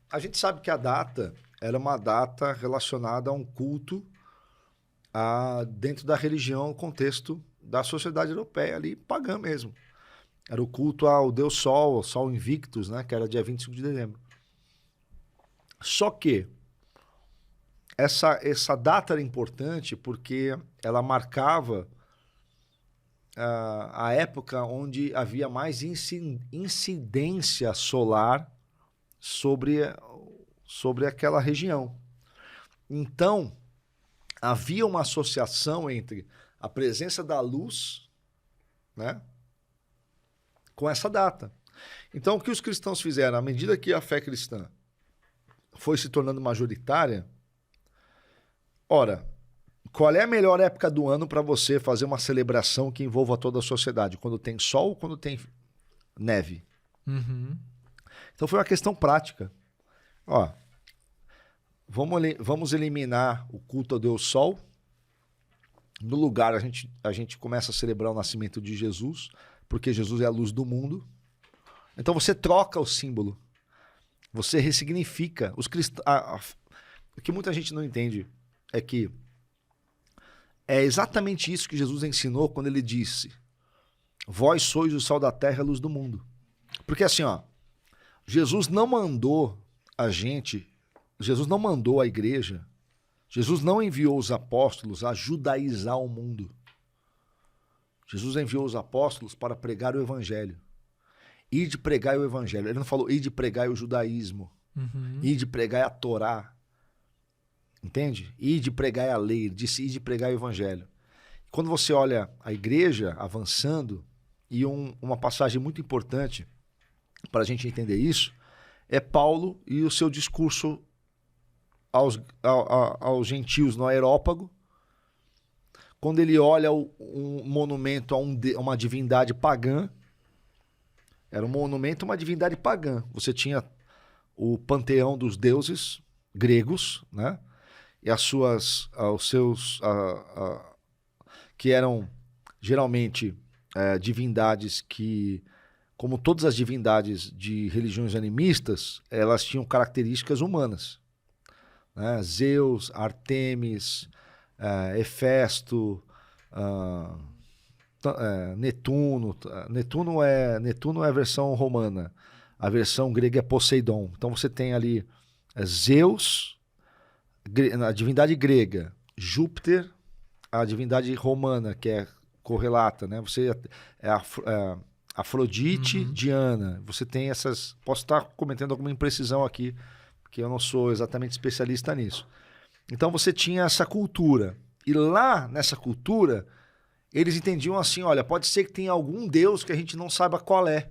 A gente sabe que a data era uma data relacionada a um culto dentro da religião, contexto da sociedade europeia ali, pagã mesmo. Era o culto ao Deus Sol, ao Sol Invictus, né? Que era dia 25 de dezembro. Só que essa data era importante porque ela marcava a época onde havia mais incidência solar sobre aquela região. Então, havia uma associação entre a presença da luz, né, com essa data. Então, o que os cristãos fizeram? À medida que a fé cristã foi se tornando majoritária, ora, qual é a melhor época do ano para você fazer uma celebração que envolva toda a sociedade? Quando tem sol ou quando tem neve? Uhum. Então foi uma questão prática. Ó, vamos eliminar o culto ao Deus Sol. No lugar a gente começa a celebrar o nascimento de Jesus, porque Jesus é a luz do mundo. Então você troca o símbolo. Você ressignifica. O que muita gente não entende é que é exatamente isso que Jesus ensinou quando ele disse: vós sois o sal da terra e a luz do mundo. Porque assim, ó, Jesus não mandou a gente, Jesus não mandou a igreja, Jesus não enviou os apóstolos a judaizar o mundo. Jesus enviou os apóstolos para pregar o evangelho. Ide pregar o evangelho. Ele não falou ide pregar o judaísmo. Uhum. Ide pregar a Torá. Entende? Ide pregar a lei. Ele disse ide pregar o evangelho. Quando você olha a igreja avançando, e uma passagem muito importante para a gente entender isso, é Paulo e o seu discurso aos gentios no Areópago, quando ele olha um monumento a uma divindade pagã. Era um monumento a uma divindade pagã. Você tinha o panteão dos deuses gregos, né? E que eram geralmente divindades que, como todas as divindades de religiões animistas, elas tinham características humanas, né? Zeus, Artemis, Hefesto, Netuno. Netuno é a versão romana. A versão grega é Poseidon. Então você tem ali Zeus, a divindade grega, Júpiter, a divindade romana, que é correlata, né? Você Afrodite, uhum. Diana. Você tem essas... Posso estar cometendo alguma imprecisão aqui, porque eu não sou exatamente especialista nisso. Então você tinha essa cultura. E lá nessa cultura, eles entendiam assim, olha, pode ser que tenha algum Deus que a gente não saiba qual é.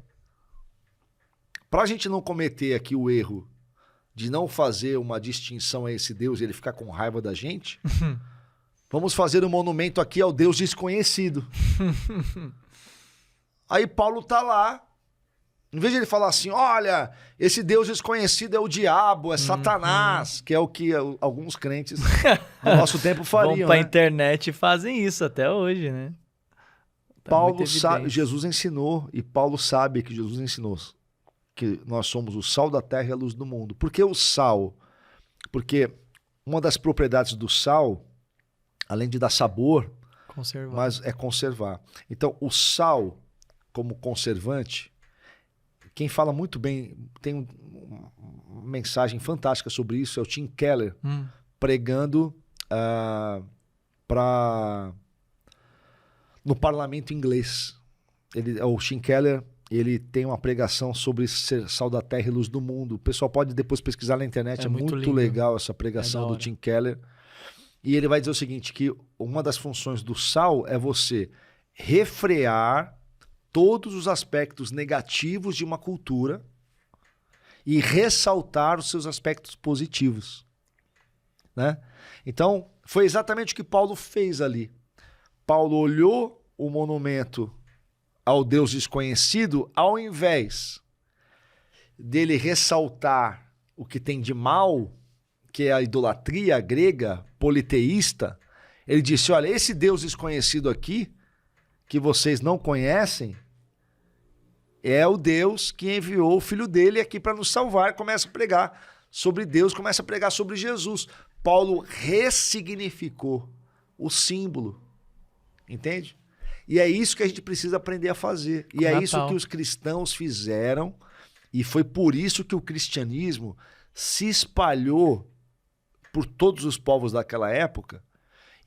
Para a gente não cometer aqui o erro de não fazer uma distinção a esse Deus e ele ficar com raiva da gente, vamos fazer um monumento aqui ao Deus desconhecido. Aí Paulo tá lá, em vez de ele falar assim, olha, esse Deus desconhecido é o diabo, é Satanás, que é o que alguns crentes no nosso tempo fariam. Vão pra né? internet e fazem isso até hoje, né? Paulo sabe, Jesus ensinou, e Paulo sabe que Jesus ensinou que nós somos o sal da terra e a luz do mundo. Por que o sal? Porque uma das propriedades do sal, além de dar sabor, mas é conservar. Então, o sal, como conservante, quem fala muito bem, tem uma mensagem fantástica sobre isso, é o Tim Keller, pregando no parlamento inglês. O Tim Keller, ele tem uma pregação sobre ser sal da terra e luz do mundo. O pessoal pode depois pesquisar na internet, é muito legal essa pregação do Tim Keller. E ele vai dizer o seguinte, que uma das funções do sal é você refrear todos os aspectos negativos de uma cultura e ressaltar os seus aspectos positivos, né? Então, foi exatamente o que Paulo fez ali. Paulo olhou o monumento ao Deus desconhecido, ao invés dele ressaltar o que tem de mal, que é a idolatria grega, politeísta, ele disse, olha, esse Deus desconhecido aqui, que vocês não conhecem, é o Deus que enviou o filho dele aqui para nos salvar. Começa a pregar sobre Deus, começa a pregar sobre Jesus. Paulo ressignificou o símbolo, entende? E é isso que a gente precisa aprender a fazer. E é isso que os cristãos fizeram, e foi por isso que o cristianismo se espalhou por todos os povos daquela época,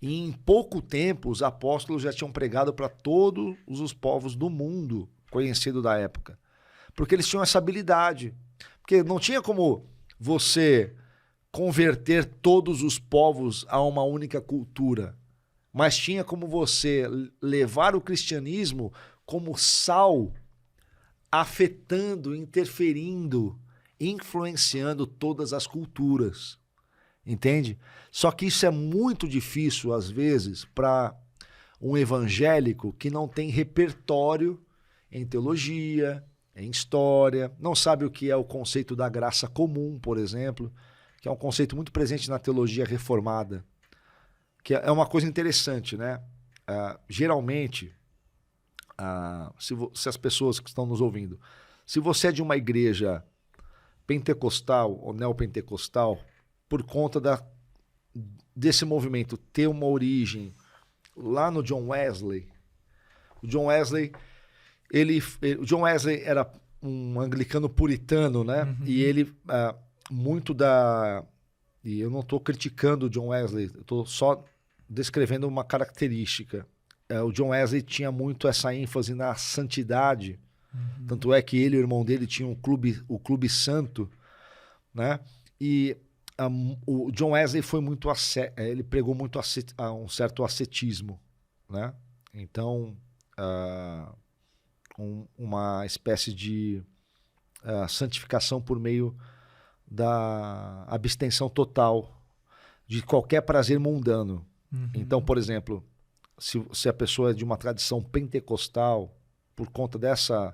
e em pouco tempo os apóstolos já tinham pregado para todos os povos do mundo conhecido da época. Porque eles tinham essa habilidade. Porque não tinha como você converter todos os povos a uma única cultura, mas tinha como você levar o cristianismo como sal, afetando, interferindo, influenciando todas as culturas. Entende? Só que isso é muito difícil, às vezes, para um evangélico que não tem repertório em teologia, em história, não sabe o que é o conceito da graça comum, por exemplo, que é um conceito muito presente na teologia reformada, que é uma coisa interessante, né? Geralmente, se as pessoas que estão nos ouvindo, se você é de uma igreja pentecostal ou neopentecostal, por conta desse movimento ter uma origem lá no John Wesley. O John Wesley era um anglicano puritano, né? Uhum. E ele, e eu não estou criticando o John Wesley, eu estou só descrevendo uma característica. O John Wesley tinha muito essa ênfase na santidade, tanto é que ele e o irmão dele tinham o Clube Santo, né? E o John Wesley foi muito ele pregou muito um certo ascetismo, né? Então, uma espécie de santificação por meio da abstenção total de qualquer prazer mundano. Uhum. Então, por exemplo, se a pessoa é de uma tradição pentecostal, por conta dessa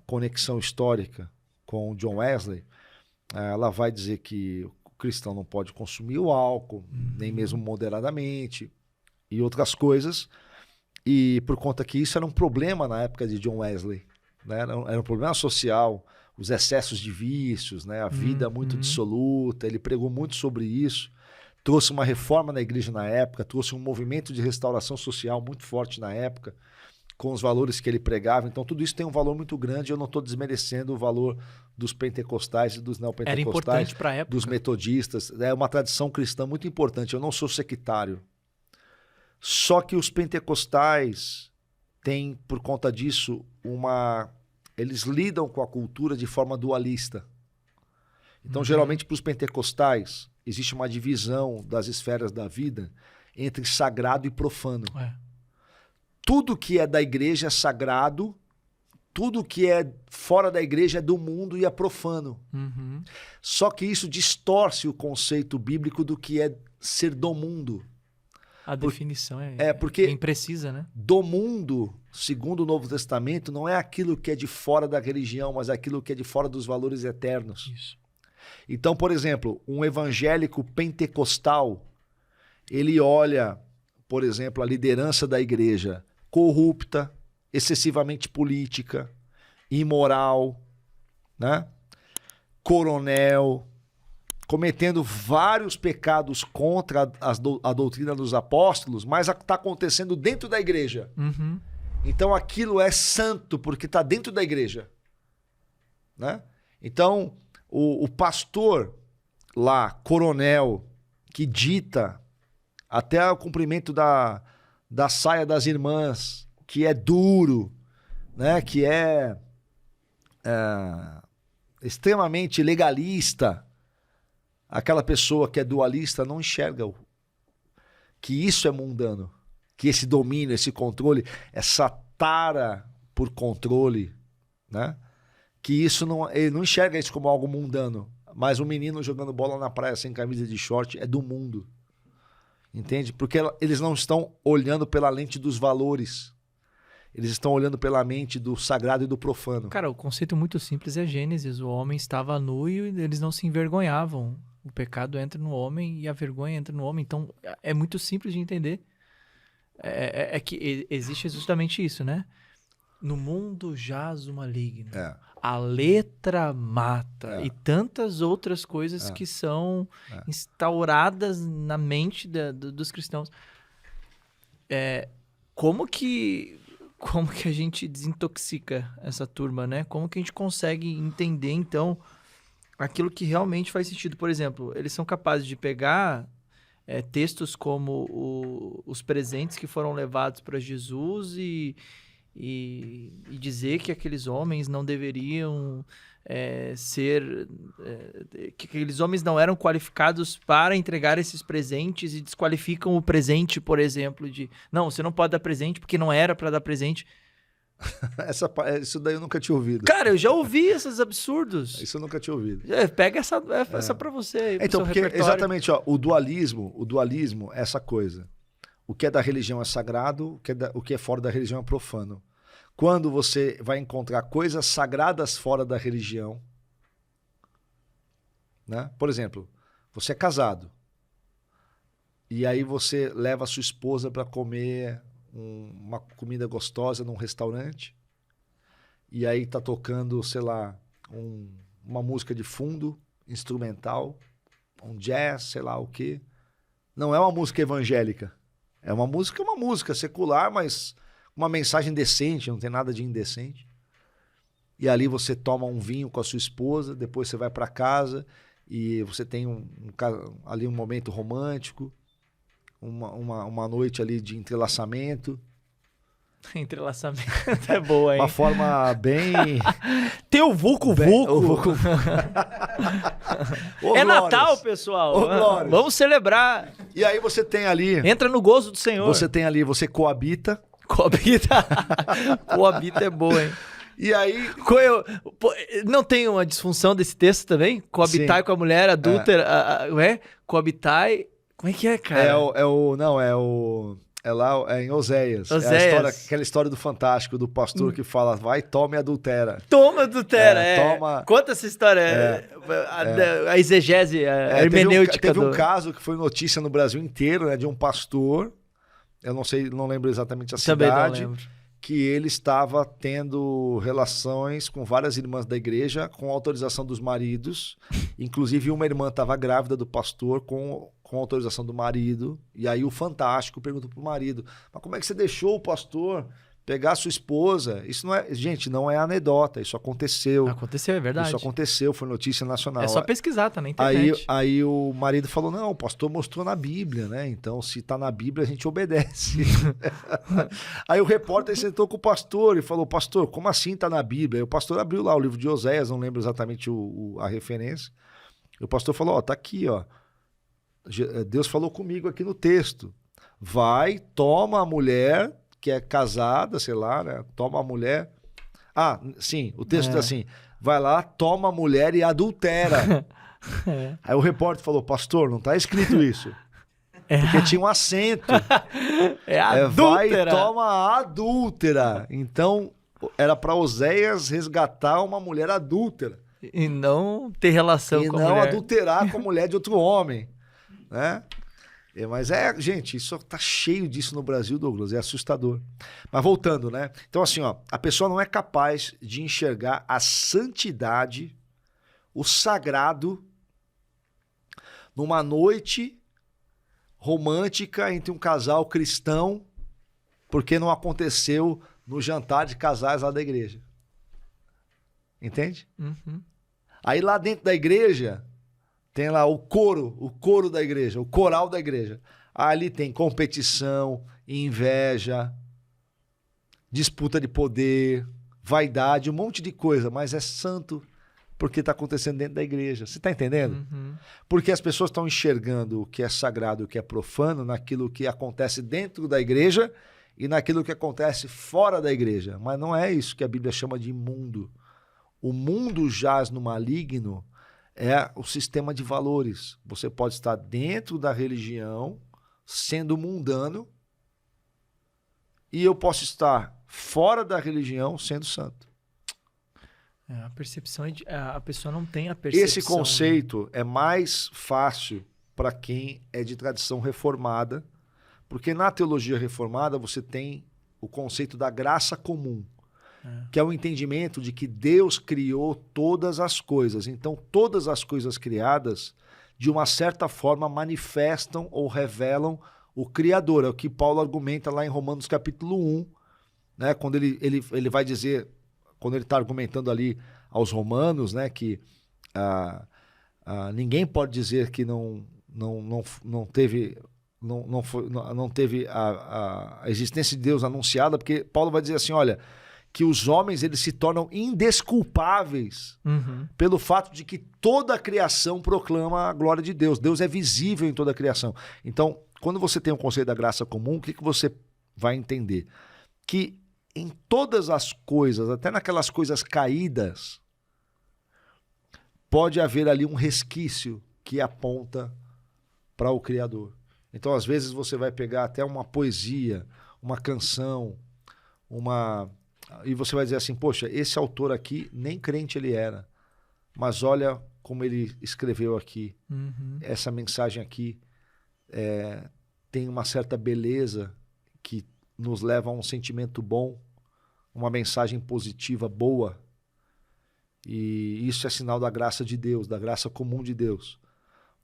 conexão histórica com o John Wesley, ela vai dizer que o cristão não pode consumir o álcool, nem mesmo moderadamente, e outras coisas. E por conta que isso era um problema na época de John Wesley, né? Era um problema social, os excessos de vícios, né? A vida muito dissoluta. Ele pregou muito sobre isso, trouxe uma reforma na igreja na época, trouxe um movimento de restauração social muito forte na época, com os valores que ele pregava. Então tudo isso tem um valor muito grande. Eu não estou desmerecendo o valor dos pentecostais e dos neopentecostais. Era importante para a época. Dos metodistas. É uma tradição cristã muito importante. Eu não sou sectário. Só que os pentecostais têm, por conta disso, eles lidam com a cultura de forma dualista. Então, geralmente, para os pentecostais, existe uma divisão das esferas da vida entre sagrado e profano. Tudo que é da igreja é sagrado, tudo que é fora da igreja é do mundo e é profano. Só que isso distorce o conceito bíblico do que é ser do mundo. A definição porque imprecisa, né? Do mundo, segundo o Novo Testamento, não é aquilo que é de fora da religião, mas aquilo que é de fora dos valores eternos. Isso. Então, por exemplo, um evangélico pentecostal, ele olha, por exemplo, a liderança da igreja corrupta, excessivamente política, imoral, né? Coronel, cometendo vários pecados contra a doutrina dos apóstolos, mas está acontecendo dentro da igreja. Uhum. Então aquilo é santo porque está dentro da igreja, né? Então o pastor lá, coronel, que dita até o cumprimento da saia das irmãs, que é duro, né? Que é extremamente legalista, aquela pessoa que é dualista não enxerga que isso é mundano, que esse domínio, esse controle, essa tara por controle, né? Que isso não, ele não enxerga isso como algo mundano, mas um menino jogando bola na praia sem camisa de short é do mundo, entende? Porque eles não estão olhando pela lente dos valores, eles estão olhando pela mente do sagrado e do profano. Cara, o conceito muito simples é Gênesis. O homem estava nu e eles não se envergonhavam. O pecado entra no homem e a vergonha entra no homem. Então, é muito simples de entender. É que existe justamente isso, né? No mundo jaz o maligno. A letra mata. E tantas outras coisas que são instauradas na mente dos cristãos. Como que a gente desintoxica essa turma, né? Como que a gente consegue entender, então, aquilo que realmente faz sentido? Por exemplo, eles são capazes de pegar textos como os presentes que foram levados para Jesus e dizer que aqueles homens não deveriam que aqueles homens não eram qualificados para entregar esses presentes e desqualificam o presente, por exemplo, não, você não pode dar presente porque não era para dar presente. Isso daí eu nunca tinha ouvido. Cara, eu já ouvi esses absurdos. Isso eu nunca tinha ouvido. Pega essa para você aí, pro então, seu porque repertório. exatamente, ó, o dualismo é essa coisa. O que é da religião é sagrado, o que é fora da religião é profano. Quando você vai encontrar coisas sagradas fora da religião, né? Por exemplo, você é casado e aí você leva a sua esposa para comer uma comida gostosa num restaurante e aí tá tocando, sei lá, uma música de fundo, instrumental, um jazz, sei lá o quê. Não é uma música evangélica. É uma música secular, mas uma mensagem decente, não tem nada de indecente. E ali você toma um vinho com a sua esposa, depois você vai para casa e você tem ali um momento romântico, uma noite ali de entrelaçamento. Entrelaçamento é boa, hein? Uma forma bem... Tem o Vucu-Vucu. É Natal, pessoal. Vamos celebrar. E aí você tem ali... Entra no gozo do Senhor. Você coabita. Coabita é boa, hein? E aí... Não tem uma disfunção desse texto também? Coabitar Sim. com a mulher adúltera. Coabitar... Como é que é, cara? É em Oséias. Aquela história do Fantástico, do pastor que fala, vai, toma e adultera. Toma, adultera, Toma... Conta essa história, a exegese, a hermenêutica. Teve um caso que foi notícia no Brasil inteiro, né, de um pastor, eu não lembro exatamente a cidade, que ele estava tendo relações com várias irmãs da igreja, com autorização dos maridos, inclusive uma irmã estava grávida do pastor com autorização do marido, e aí o Fantástico perguntou pro marido, mas como é que você deixou o pastor pegar a sua esposa? Isso não é, gente, não é anedota, isso aconteceu. Aconteceu, é verdade. Isso aconteceu, foi notícia nacional. É só pesquisar, tá na internet. Aí o marido falou, não, o pastor mostrou na Bíblia, né? Então, se tá na Bíblia, a gente obedece. Aí o repórter sentou com o pastor e falou, pastor, como assim tá na Bíblia? Aí o pastor abriu lá o livro de Oséias, não lembro exatamente a referência. E o pastor falou, tá aqui, ó. Deus falou comigo aqui no texto. Vai, toma a mulher que é casada, sei lá, né? Toma a mulher. Ah, sim, o texto diz assim, vai lá, toma a mulher e adultera. Aí o repórter falou, pastor, não tá escrito isso. Porque tinha um acento. Adúltera. Vai, toma a adúltera. Então, era para Oséias resgatar uma mulher adúltera. E não ter relação com a mulher. E não adulterar com a mulher de outro homem. Né? Mas gente, isso tá cheio disso no Brasil, Douglas, é assustador. Mas voltando, né? Então assim, ó, a pessoa não é capaz de enxergar a santidade, o sagrado, numa noite romântica entre um casal cristão, porque não aconteceu no jantar de casais lá da igreja. Entende? Uhum. Aí lá dentro da igreja tem lá o coro da igreja, o coral da igreja. Ali tem competição, inveja, disputa de poder, vaidade, um monte de coisa, mas é santo porque está acontecendo dentro da igreja. Você está entendendo? Uhum. Porque as pessoas estão enxergando o que é sagrado, o que é profano, naquilo que acontece dentro da igreja e naquilo que acontece fora da igreja. Mas não é isso que a Bíblia chama de imundo. O mundo jaz no maligno é o sistema de valores. Você pode estar dentro da religião, sendo mundano, e eu posso estar fora da religião, sendo santo. A percepção, a pessoa não tem a percepção. Esse conceito é mais fácil para quem é de tradição reformada, porque na teologia reformada você tem o conceito da graça comum, que é o entendimento de que Deus criou todas as coisas. Então, todas as coisas criadas, de uma certa forma, manifestam ou revelam o Criador. É o que Paulo argumenta lá em Romanos capítulo 1, né? Quando ele vai dizer, quando ele está argumentando ali aos romanos, né, que ninguém pode dizer que não teve a existência de Deus anunciada, porque Paulo vai dizer assim, olha, que os homens eles se tornam indesculpáveis pelo fato de que toda a criação proclama a glória de Deus. Deus é visível em toda a criação. Então, quando você tem o conceito da graça comum, o que você vai entender? Que em todas as coisas, até naquelas coisas caídas, pode haver ali um resquício que aponta para o Criador. Então, às vezes, você vai pegar até uma poesia, uma canção, e você vai dizer assim, poxa, esse autor aqui, nem crente ele era, mas olha como ele escreveu aqui. Essa mensagem aqui tem uma certa beleza que nos leva a um sentimento bom, uma mensagem positiva, boa. E isso é sinal da graça de Deus, da graça comum de Deus.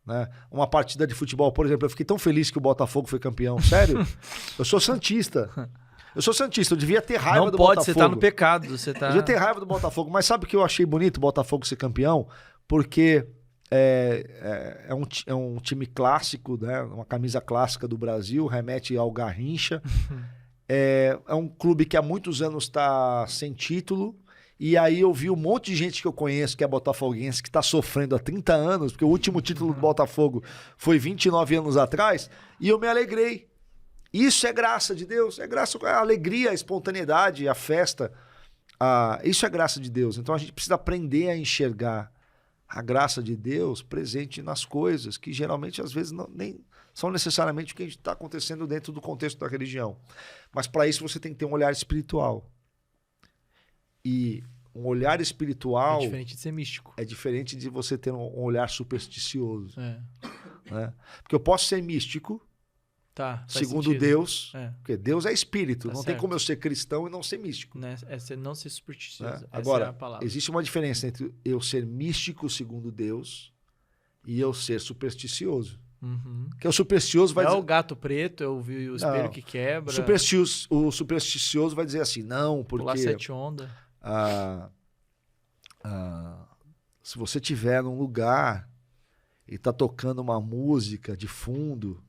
Né? Uma partida de futebol, por exemplo, eu fiquei tão feliz que o Botafogo foi campeão. Sério? Eu sou santista. Eu devia ter raiva do Botafogo. Não pode, você tá no pecado. Eu devia ter raiva do Botafogo, mas sabe o que eu achei bonito o Botafogo ser campeão? Porque é um time clássico, né? Uma camisa clássica do Brasil, remete ao Garrincha. É um clube que há muitos anos está sem título. E aí eu vi um monte de gente que eu conheço que é botafoguense, que está sofrendo há 30 anos, porque o último título do Botafogo foi 29 anos atrás, e eu me alegrei. Isso é graça de Deus, é graça, a alegria, a espontaneidade, a festa. Isso é graça de Deus. Então a gente precisa aprender a enxergar a graça de Deus presente nas coisas, que geralmente às vezes nem são necessariamente o que está acontecendo dentro do contexto da religião. Mas para isso você tem que ter um olhar espiritual. E um olhar espiritual... É diferente de ser místico. É diferente de você ter um olhar supersticioso. Né? Porque eu posso ser místico, segundo sentido. Deus, porque Deus é espírito. Não tem como eu ser cristão e não ser místico. Não ser supersticioso. Agora, é a palavra. Existe uma diferença entre eu ser místico segundo Deus e eu ser supersticioso. Porque o supersticioso vai dizer... o gato preto, eu vi o espelho que quebra. O supersticioso vai dizer assim, não, porque... Pular 7 ondas. Se você estiver num lugar e está tocando uma música de fundo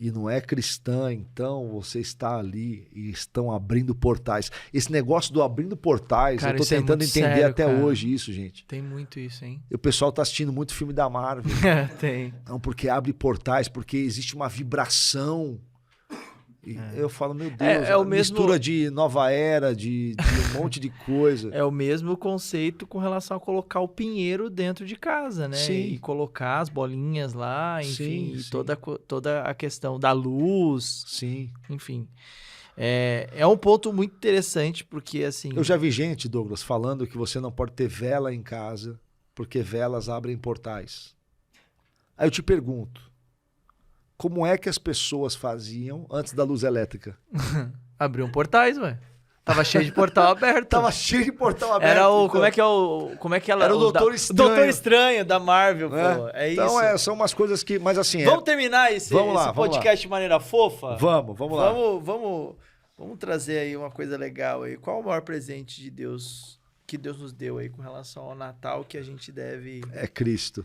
e não é cristã, então você está ali e estão abrindo portais. Esse negócio do abrindo portais, cara, eu tô tentando entender sério, até hoje isso, gente. Tem muito isso, hein? E o pessoal tá assistindo muito filme da Marvel. Tem. Não, porque abre portais, porque existe uma vibração. E eu falo, meu Deus, o mesmo... mistura de nova era, de um monte de coisa. É o mesmo conceito com relação a colocar o pinheiro dentro de casa, né? Sim. E colocar as bolinhas lá, enfim, sim. Toda a questão da luz. Sim. Enfim. É um ponto muito interessante, porque assim... Eu já vi gente, Douglas, falando que você não pode ter vela em casa, porque velas abrem portais. Aí eu te pergunto, como é que as pessoas faziam antes da luz elétrica. Abriam portais, ué. Tava cheio de portal aberto. Tava cheio de portal aberto. Era o... então. Como é que ela... Era o Doutor Estranho. Doutor Estranho da Marvel, pô. É então, isso. são umas coisas que... Mas assim... Vamos terminar esse podcast de maneira fofa? Vamos lá. Vamos trazer aí uma coisa legal aí. Qual o maior presente de Deus que Deus nos deu aí com relação ao Natal que a gente deve... É Cristo.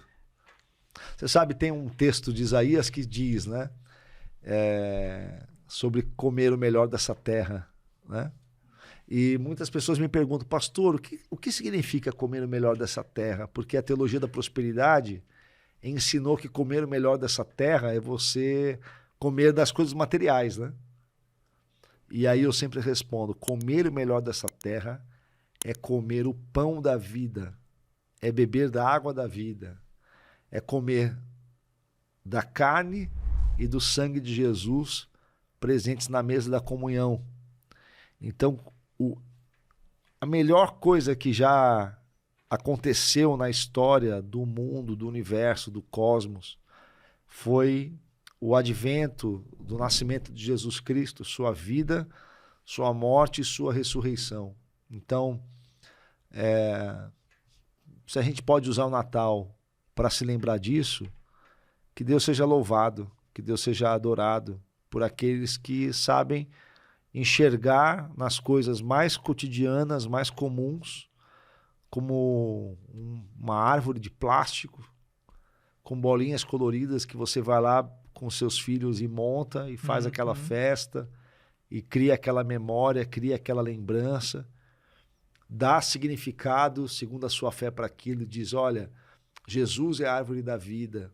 Você sabe, tem um texto de Isaías que diz, né? Sobre comer o melhor dessa terra, né? E muitas pessoas me perguntam, pastor, o que significa comer o melhor dessa terra? Porque a teologia da prosperidade ensinou que comer o melhor dessa terra é você comer das coisas materiais, né? E aí eu sempre respondo, comer o melhor dessa terra é comer o pão da vida, é beber da água da vida, é comer da carne e do sangue de Jesus presentes na mesa da comunhão. Então, a melhor coisa que já aconteceu na história do mundo, do universo, do cosmos, foi o advento do nascimento de Jesus Cristo, sua vida, sua morte e sua ressurreição. Então, se a gente pode usar o Natal para se lembrar disso, que Deus seja louvado, que Deus seja adorado por aqueles que sabem enxergar nas coisas mais cotidianas, mais comuns, como uma árvore de plástico, com bolinhas coloridas que você vai lá com seus filhos e monta e faz aquela festa e cria aquela memória, cria aquela lembrança, dá significado segundo a sua fé para aquilo, diz, olha, Jesus é a árvore da vida,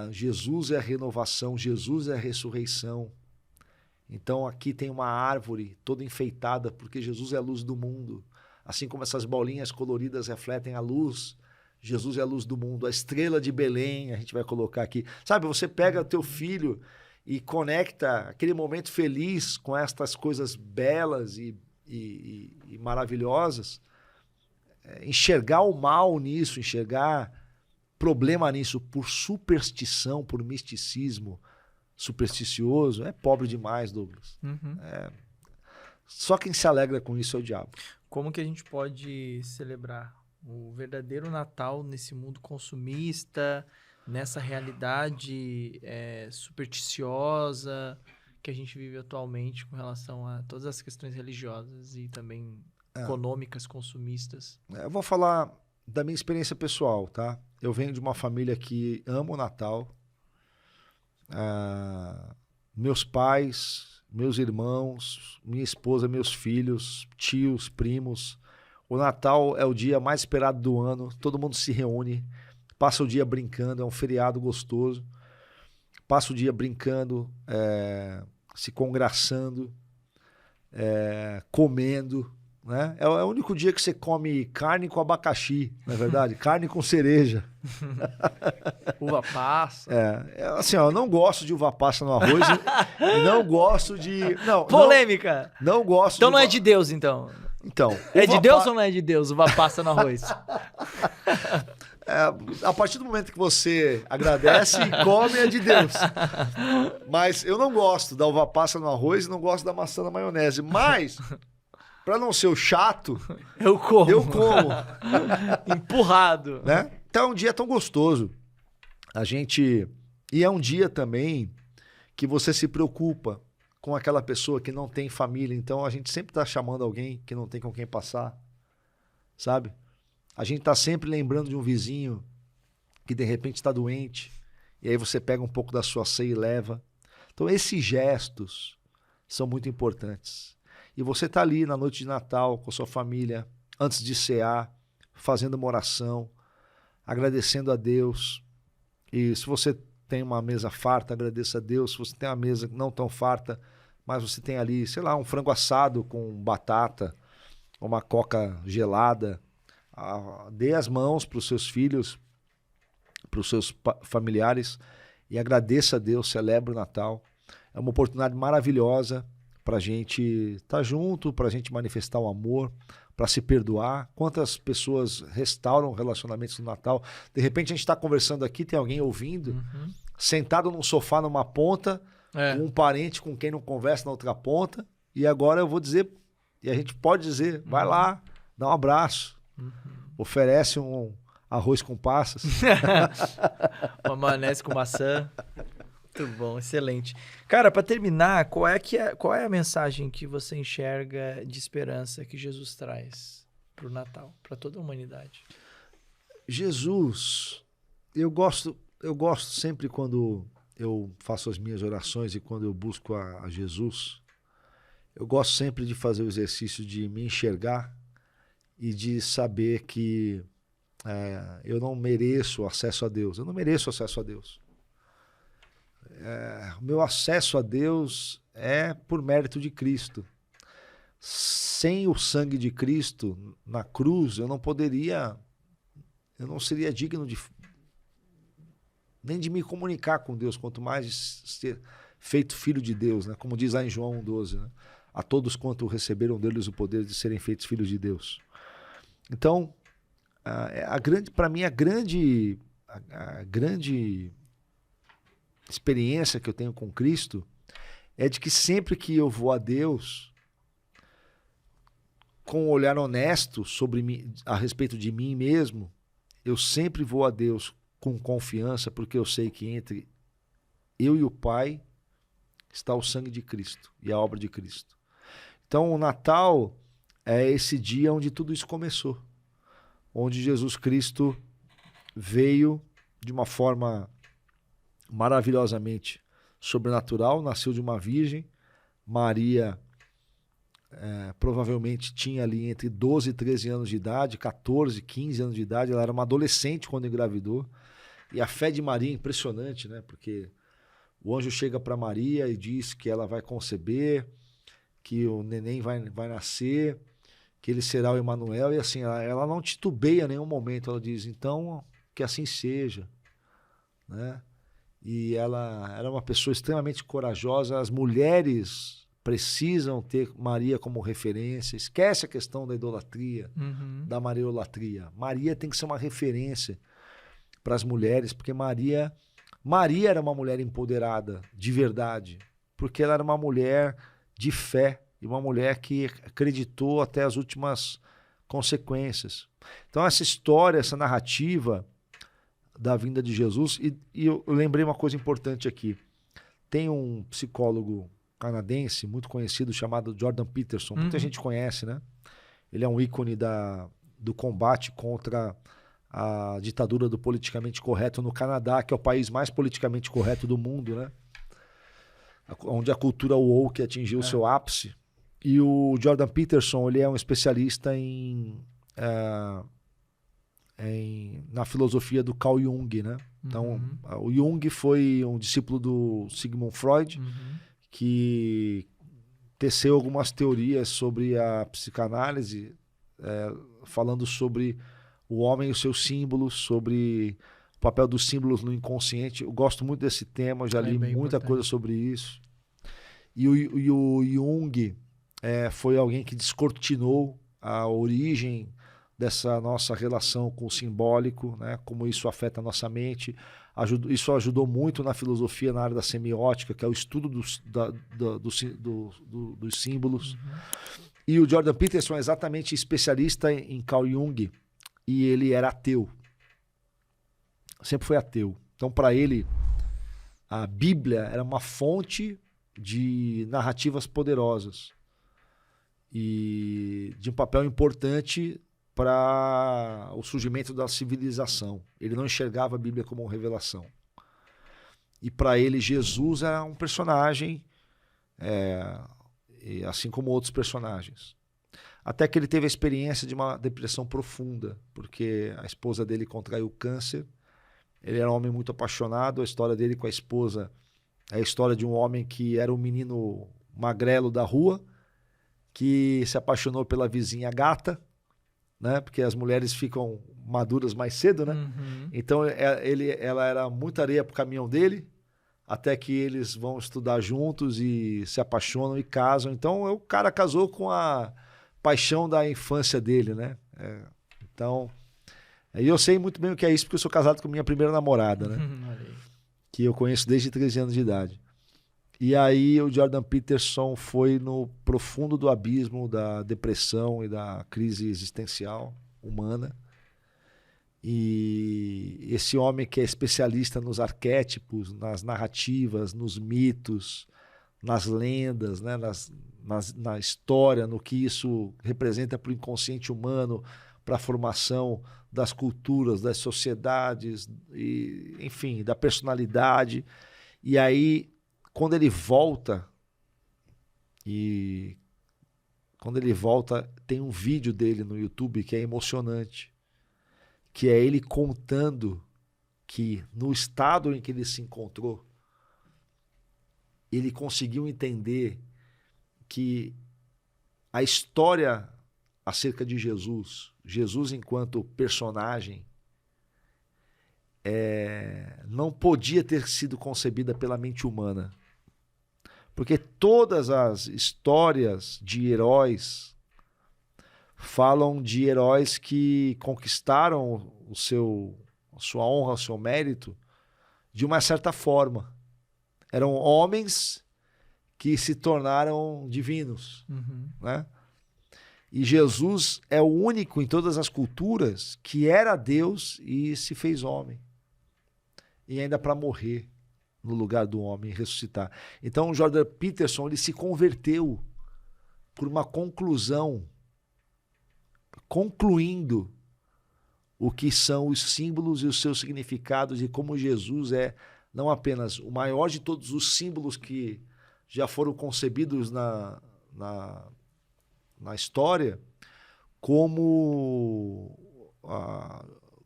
Jesus é a renovação, Jesus é a ressurreição. Então aqui tem uma árvore toda enfeitada, porque Jesus é a luz do mundo. Assim como essas bolinhas coloridas refletem a luz, Jesus é a luz do mundo. A estrela de Belém, a gente vai colocar aqui. Sabe, você pega o teu filho e conecta aquele momento feliz com estas coisas belas e maravilhosas. Enxergar o mal nisso, enxergar problema nisso por superstição, por misticismo supersticioso, é pobre demais, Douglas. Só quem se alegra com isso é o diabo. Como que a gente pode celebrar o verdadeiro Natal nesse mundo consumista, nessa realidade supersticiosa que a gente vive atualmente com relação a todas as questões religiosas e também econômicas, consumistas? Eu vou falar da minha experiência pessoal, tá? Eu venho de uma família que ama o Natal. Meus pais, meus irmãos, minha esposa, meus filhos, tios, primos. O Natal é o dia mais esperado do ano. Todo mundo se reúne, passa o dia brincando, é um feriado gostoso. Passa o dia brincando, se congraçando, comendo. Né? É o único dia que você come carne com abacaxi, não é verdade? Carne com cereja. Uva passa. Assim, ó, eu não gosto de uva passa no arroz e não gosto de... Polêmica! Não gosto então não é de Deus, então. Então. É de Deus ou não é de Deus? Uva passa no arroz. A partir do momento que você agradece e come, é de Deus. Mas eu não gosto da uva passa no arroz e não gosto da maçã na maionese. Mas... Para não ser o chato, eu como. Empurrado. Né? Então é um dia tão gostoso. E é um dia também que você se preocupa com aquela pessoa que não tem família. Então a gente sempre está chamando alguém que não tem com quem passar. Sabe? A gente está sempre lembrando de um vizinho que de repente está doente. E aí você pega um pouco da sua ceia e leva. Então esses gestos são muito importantes. E você está ali na noite de Natal com a sua família, antes de cear, fazendo uma oração, agradecendo a Deus. E se você tem uma mesa farta, agradeça a Deus. Se você tem uma mesa não tão farta, mas você tem ali, sei lá, um frango assado com batata, uma coca gelada, dê as mãos para os seus filhos, para os seus familiares e agradeça a Deus, celebre o Natal. É uma oportunidade maravilhosa para a gente estar junto, para a gente manifestar o amor, para se perdoar. Quantas pessoas restauram relacionamentos no Natal? De repente a gente está conversando aqui, tem alguém ouvindo, sentado num sofá numa ponta, com um parente com quem não conversa na outra ponta, e agora eu vou dizer, e a gente pode dizer, vai lá, dá um abraço, oferece um arroz com passas. Uma maionese com maçã. Muito bom, excelente. Cara, para terminar, qual é a mensagem que você enxerga de esperança que Jesus traz para o Natal, para toda a humanidade? Jesus, eu gosto sempre quando eu faço as minhas orações e quando eu busco a Jesus, eu gosto sempre de fazer o exercício de me enxergar e de saber que eu não mereço acesso a Deus. Eu não mereço acesso a Deus. O meu acesso a Deus é por mérito de Cristo. Sem o sangue de Cristo na cruz, eu não seria digno nem de me comunicar com Deus, quanto mais de ser feito filho de Deus, né? Como diz lá em João 1,12, né? A todos quanto receberam deles o poder de serem feitos filhos de Deus. Então, para mim, a grande experiência que eu tenho com Cristo é de que sempre que eu vou a Deus com um olhar honesto sobre mim, a respeito de mim mesmo, eu sempre vou a Deus com confiança, porque eu sei que entre eu e o Pai está o sangue de Cristo e a obra de Cristo. Então, o Natal é esse dia onde tudo isso começou, onde Jesus Cristo veio de uma forma maravilhosamente sobrenatural, nasceu de uma virgem. Maria provavelmente tinha ali entre 12 e 13 anos de idade, 14, 15 anos de idade, ela era uma adolescente quando engravidou. E a fé de Maria é impressionante, né? Porque o anjo chega para Maria e diz que ela vai conceber, que o neném vai nascer, que ele será o Emanuel, e assim, ela não titubeia em nenhum momento, ela diz, então, que assim seja, né? E ela era uma pessoa extremamente corajosa. As mulheres precisam ter Maria como referência. Esquece a questão da idolatria, da mariolatria. Maria tem que ser uma referência para as mulheres, porque Maria era uma mulher empoderada, de verdade, porque ela era uma mulher de fé e uma mulher que acreditou até as últimas consequências. Então essa história, essa narrativa da vinda de Jesus, e eu lembrei uma coisa importante aqui. Tem um psicólogo canadense muito conhecido chamado Jordan Peterson, muita gente conhece, né? Ele é um ícone do combate contra a ditadura do politicamente correto no Canadá, que é o país mais politicamente correto do mundo, né? Onde a cultura woke atingiu o seu ápice. E o Jordan Peterson, ele é um especialista na filosofia do Carl Jung, né? Então, o Jung foi um discípulo do Sigmund Freud, que teceu algumas teorias sobre a psicanálise, falando sobre o homem e os seus símbolos, sobre o papel dos símbolos no inconsciente. Eu gosto muito desse tema, eu já li muita coisa sobre isso. E o Jung foi alguém que descortinou a origem dessa nossa relação com o simbólico, né? Como isso afeta a nossa mente. Isso ajudou muito na filosofia, na área da semiótica, que é o estudo dos símbolos. E o Jordan Peterson é exatamente especialista em Carl Jung, e ele era ateu. Sempre foi ateu. Então, para ele, a Bíblia era uma fonte de narrativas poderosas e de um papel importante para o surgimento da civilização. Ele não enxergava a Bíblia como uma revelação. E para ele, Jesus era um personagem, assim como outros personagens. Até que ele teve a experiência de uma depressão profunda, porque a esposa dele contraiu câncer. Ele era um homem muito apaixonado. A história dele com a esposa é a história de um homem que era um menino magrelo da rua, que se apaixonou pela vizinha gata, né? Porque as mulheres ficam maduras mais cedo, né? Então ela era muita areia pro caminhão dele, até que eles vão estudar juntos e se apaixonam e casam. Então o cara casou com a paixão da infância dele, né? E eu sei muito bem o que é isso, porque eu sou casado com minha primeira namorada, né? que eu conheço desde 13 anos de idade. E aí o Jordan Peterson foi no profundo do abismo da depressão e da crise existencial humana. E esse homem que é especialista nos arquétipos, nas narrativas, nos mitos, nas lendas, né? Na história, no que isso representa para o inconsciente humano, para a formação das culturas, das sociedades, e, enfim, da personalidade. E aí, quando ele volta, tem um vídeo dele no YouTube que é emocionante, que é ele contando que no estado em que ele se encontrou, ele conseguiu entender que a história acerca de Jesus enquanto personagem, não podia ter sido concebida pela mente humana. Porque todas as histórias de heróis falam de heróis que conquistaram a sua honra, o seu mérito, de uma certa forma. Eram homens que se tornaram divinos, né? E Jesus é o único em todas as culturas que era Deus e se fez homem. E ainda para morrer no lugar do homem e ressuscitar. Então o Jordan Peterson, ele se converteu por uma conclusão, concluindo o que são os símbolos e os seus significados e como Jesus é não apenas o maior de todos os símbolos que já foram concebidos na história, como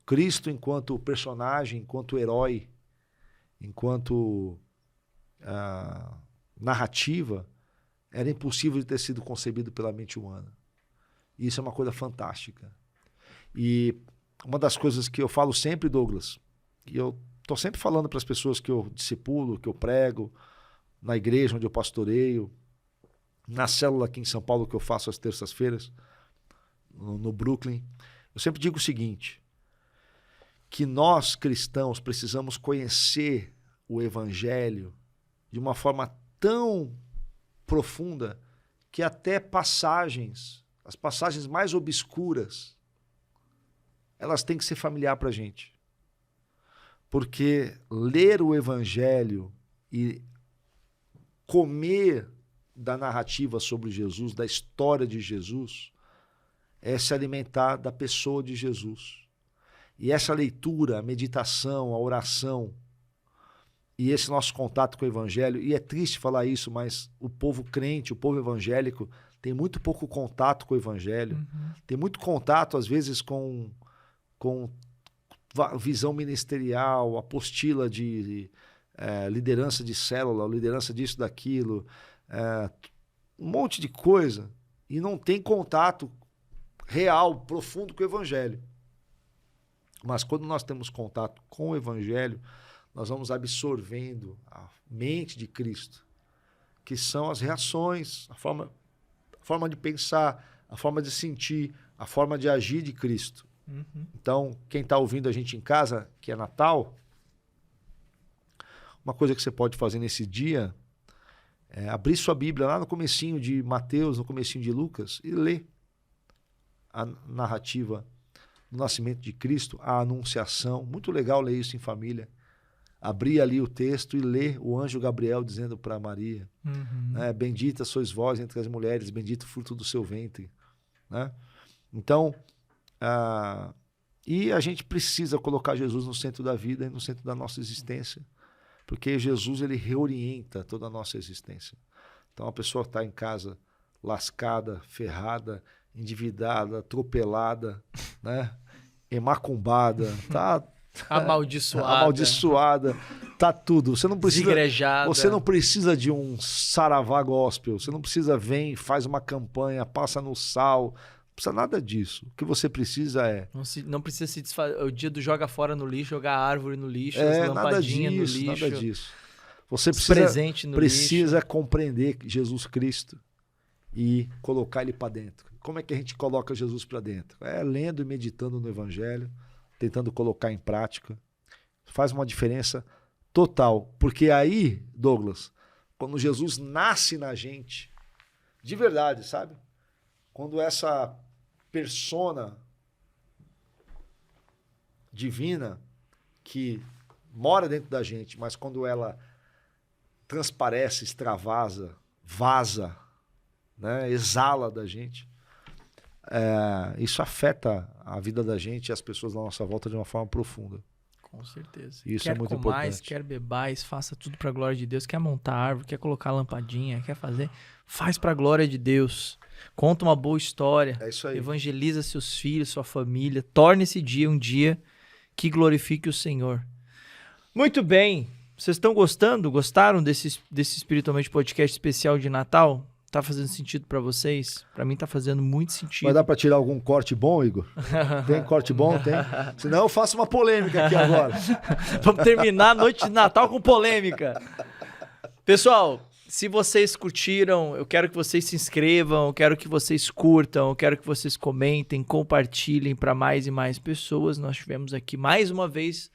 Cristo enquanto personagem, enquanto herói, enquanto narrativa, era impossível de ter sido concebido pela mente humana. E isso é uma coisa fantástica. E uma das coisas que eu falo sempre, Douglas, e eu estou sempre falando para as pessoas que eu discipulo, que eu prego, na igreja onde eu pastoreio, na célula aqui em São Paulo que eu faço às terças-feiras, no Brooklyn, eu sempre digo o seguinte, que nós cristãos precisamos conhecer o Evangelho de uma forma tão profunda que até as passagens mais obscuras, elas têm que ser familiar para a gente. Porque ler o Evangelho e comer da narrativa sobre Jesus, da história de Jesus, é se alimentar da pessoa de Jesus. E essa leitura, a meditação, a oração e esse nosso contato com o Evangelho, e é triste falar isso, mas o povo crente, o povo evangélico, tem muito pouco contato com o Evangelho, tem muito contato, às vezes, com visão ministerial, apostila de liderança de célula, liderança disso, daquilo, um monte de coisa, e não tem contato real, profundo com o Evangelho. Mas quando nós temos contato com o Evangelho, nós vamos absorvendo a mente de Cristo, que são as reações, a forma de pensar, a forma de sentir, a forma de agir de Cristo. Então, quem está ouvindo a gente em casa, que é Natal, uma coisa que você pode fazer nesse dia é abrir sua Bíblia lá no comecinho de Mateus, no comecinho de Lucas, e ler a narrativa do nascimento de Cristo, a anunciação. Muito legal ler isso em família. Abrir ali o texto e ler o anjo Gabriel dizendo para Maria, né, bendita sois vós entre as mulheres, bendito o fruto do seu ventre. Né? Então, e a gente precisa colocar Jesus no centro da vida e no centro da nossa existência, porque Jesus, ele reorienta toda a nossa existência. Então a pessoa está em casa lascada, ferrada, endividada, atropelada, né? Emacumbada, tá amaldiçoada, tá tudo. Você não precisa, desigrejada. Você não precisa de um saravá gospel, você não precisa faz uma campanha, passa no sal, não precisa nada disso. O que você precisa não precisa se desfazer. O dia do joga fora no lixo, jogar árvore no lixo, lampadinha no lixo. Nada disso. Você precisa compreender Jesus Cristo e colocar ele para dentro. Como é que a gente coloca Jesus para dentro? Lendo e meditando no Evangelho, tentando colocar em prática. Faz uma diferença Total. Porque aí, Douglas, quando Jesus nasce na gente, de verdade, sabe? Quando essa persona divina que mora dentro da gente, mas quando ela transparece, extravasa, vaza, né, exala da gente, isso afeta a vida da gente e as pessoas à nossa volta de uma forma profunda. Com certeza. Isso quer é muito comais, importante. quer bebais, faça tudo para a glória de Deus. Quer montar árvore, quer colocar lampadinha, quer fazer, faz para a glória de Deus. Conta uma boa história. É isso aí. Evangeliza seus filhos, sua família. Torne esse dia um dia que glorifique o Senhor. Muito bem. Vocês estão gostando? Gostaram desse Espiritualmente Podcast especial de Natal? Tá fazendo sentido para vocês? Para mim tá fazendo muito sentido. Vai dar para tirar algum corte bom, Igor? Tem corte bom? Tem. Senão eu faço uma polêmica aqui agora. Vamos terminar a noite de Natal com polêmica. Pessoal, se vocês curtiram, eu quero que vocês se inscrevam, eu quero que vocês curtam, eu quero que vocês comentem, compartilhem para mais e mais pessoas. Nós tivemos aqui mais uma vez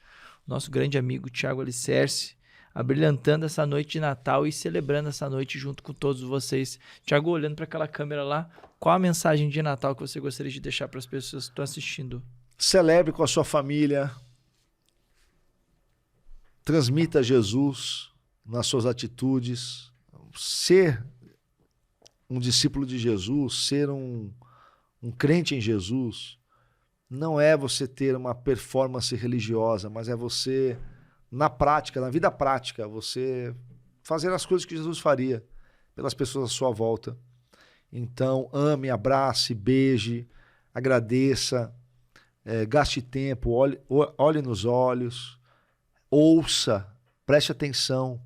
o nosso grande amigo Thiago Alicerce, abrilhantando essa noite de Natal e celebrando essa noite junto com todos vocês. Thiago, olhando para aquela câmera lá, qual a mensagem de Natal que você gostaria de deixar para as pessoas que estão assistindo? Celebre com a sua família. Transmita Jesus nas suas atitudes. Ser um discípulo de Jesus, ser um crente em Jesus, não é você ter uma performance religiosa, mas é você... na prática, na vida prática, você fazer as coisas que Jesus faria pelas pessoas à sua volta. Então, ame, abrace, beije, agradeça, gaste tempo, olhe nos olhos, ouça, preste atenção.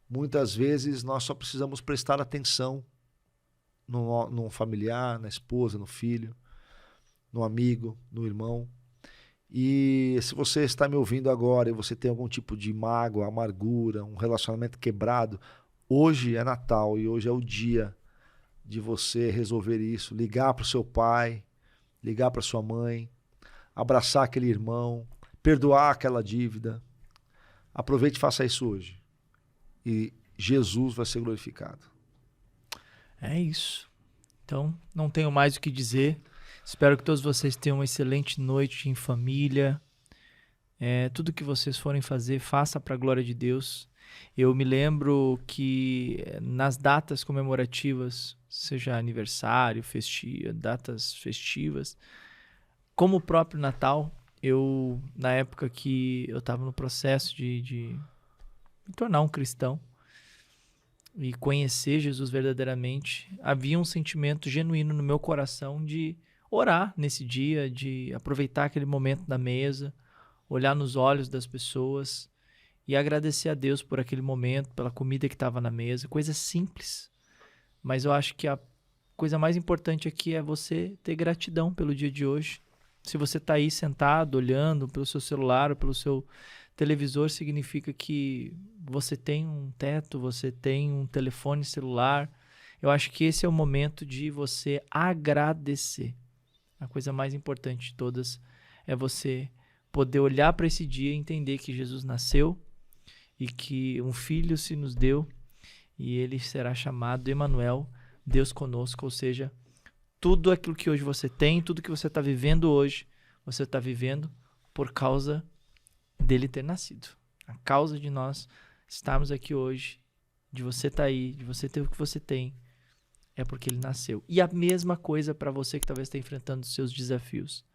Muitas vezes nós só precisamos prestar atenção num familiar, na esposa, no filho, no amigo, no irmão. E se você está me ouvindo agora e você tem algum tipo de mágoa, amargura, um relacionamento quebrado, hoje é Natal e hoje é o dia de você resolver isso, ligar para o seu pai, ligar para sua mãe, abraçar aquele irmão, perdoar aquela dívida. Aproveite e faça isso hoje. E Jesus vai ser glorificado. É isso. Então, não tenho mais o que dizer. Espero que todos vocês tenham uma excelente noite em família. Tudo que vocês forem fazer, faça para a glória de Deus. Eu me lembro que nas datas comemorativas, seja aniversário, datas festivas, como o próprio Natal, na época que eu estava no processo de me tornar um cristão e conhecer Jesus verdadeiramente, havia um sentimento genuíno no meu coração de orar nesse dia, de aproveitar aquele momento da mesa, olhar nos olhos das pessoas e agradecer a Deus por aquele momento, pela comida que estava na mesa, coisa simples. Mas eu acho que a coisa mais importante aqui é você ter gratidão pelo dia de hoje. Se você está aí sentado, olhando pelo seu celular ou pelo seu televisor, significa que você tem um teto, você tem um telefone celular. Eu acho que esse é o momento de você agradecer. A coisa mais importante de todas é você poder olhar para esse dia e entender que Jesus nasceu e que um filho se nos deu e ele será chamado Emanuel, Deus conosco. Ou seja, tudo aquilo que hoje você tem, tudo que você está vivendo hoje, você está vivendo por causa dele ter nascido. A causa de nós estarmos aqui hoje, de você estar aí, de você ter o que você tem, é porque ele nasceu. E a mesma coisa para você que talvez esteja enfrentando os seus desafios.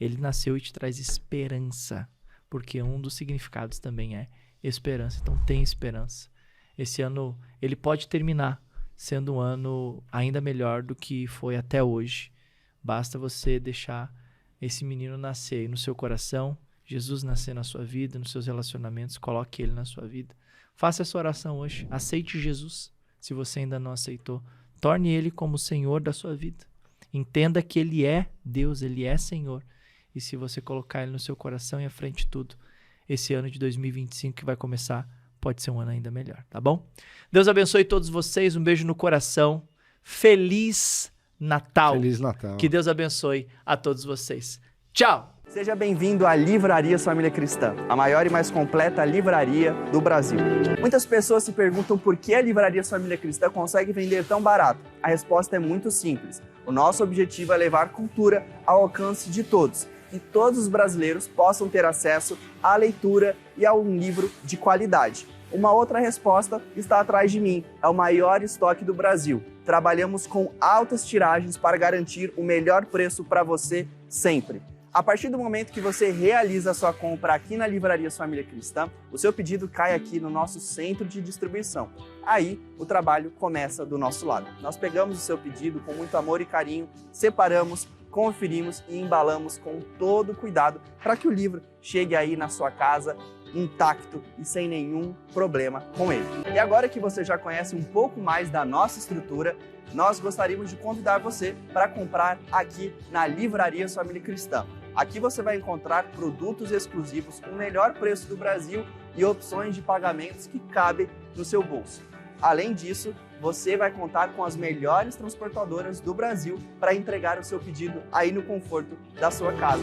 Ele nasceu e te traz esperança, porque um dos significados também é esperança. Então tem esperança. Esse ano, ele pode terminar sendo um ano ainda melhor do que foi até hoje. Basta você deixar esse menino nascer no seu coração, Jesus nascer na sua vida, nos seus relacionamentos, coloque ele na sua vida. Faça essa oração hoje. Aceite Jesus, se você ainda não aceitou. Torne ele como o Senhor da sua vida. Entenda que ele é Deus, ele é Senhor. E se você colocar ele no seu coração e à frente de tudo, esse ano de 2025 que vai começar, pode ser um ano ainda melhor, tá bom? Deus abençoe todos vocês, um beijo no coração. Feliz Natal. Feliz Natal. Que Deus abençoe a todos vocês. Tchau! Seja bem-vindo à Livrarias Família Cristã, a maior e mais completa livraria do Brasil. Muitas pessoas se perguntam por que a Livrarias Família Cristã consegue vender tão barato. A resposta é muito simples. O nosso objetivo é levar cultura ao alcance de todos, e todos os brasileiros possam ter acesso à leitura e a um livro de qualidade. Uma outra resposta está atrás de mim, é o maior estoque do Brasil. Trabalhamos com altas tiragens para garantir o melhor preço para você sempre. A partir do momento que você realiza a sua compra aqui na Livrarias Família Cristã, o seu pedido cai aqui no nosso centro de distribuição. Aí, o trabalho começa do nosso lado. Nós pegamos o seu pedido com muito amor e carinho, separamos, conferimos e embalamos com todo cuidado para que o livro chegue aí na sua casa intacto e sem nenhum problema com ele. E agora que você já conhece um pouco mais da nossa estrutura, nós gostaríamos de convidar você para comprar aqui na Livrarias Família Cristã. Aqui você vai encontrar produtos exclusivos com o melhor preço do Brasil e opções de pagamentos que cabem no seu bolso. Além disso, você vai contar com as melhores transportadoras do Brasil para entregar o seu pedido aí no conforto da sua casa.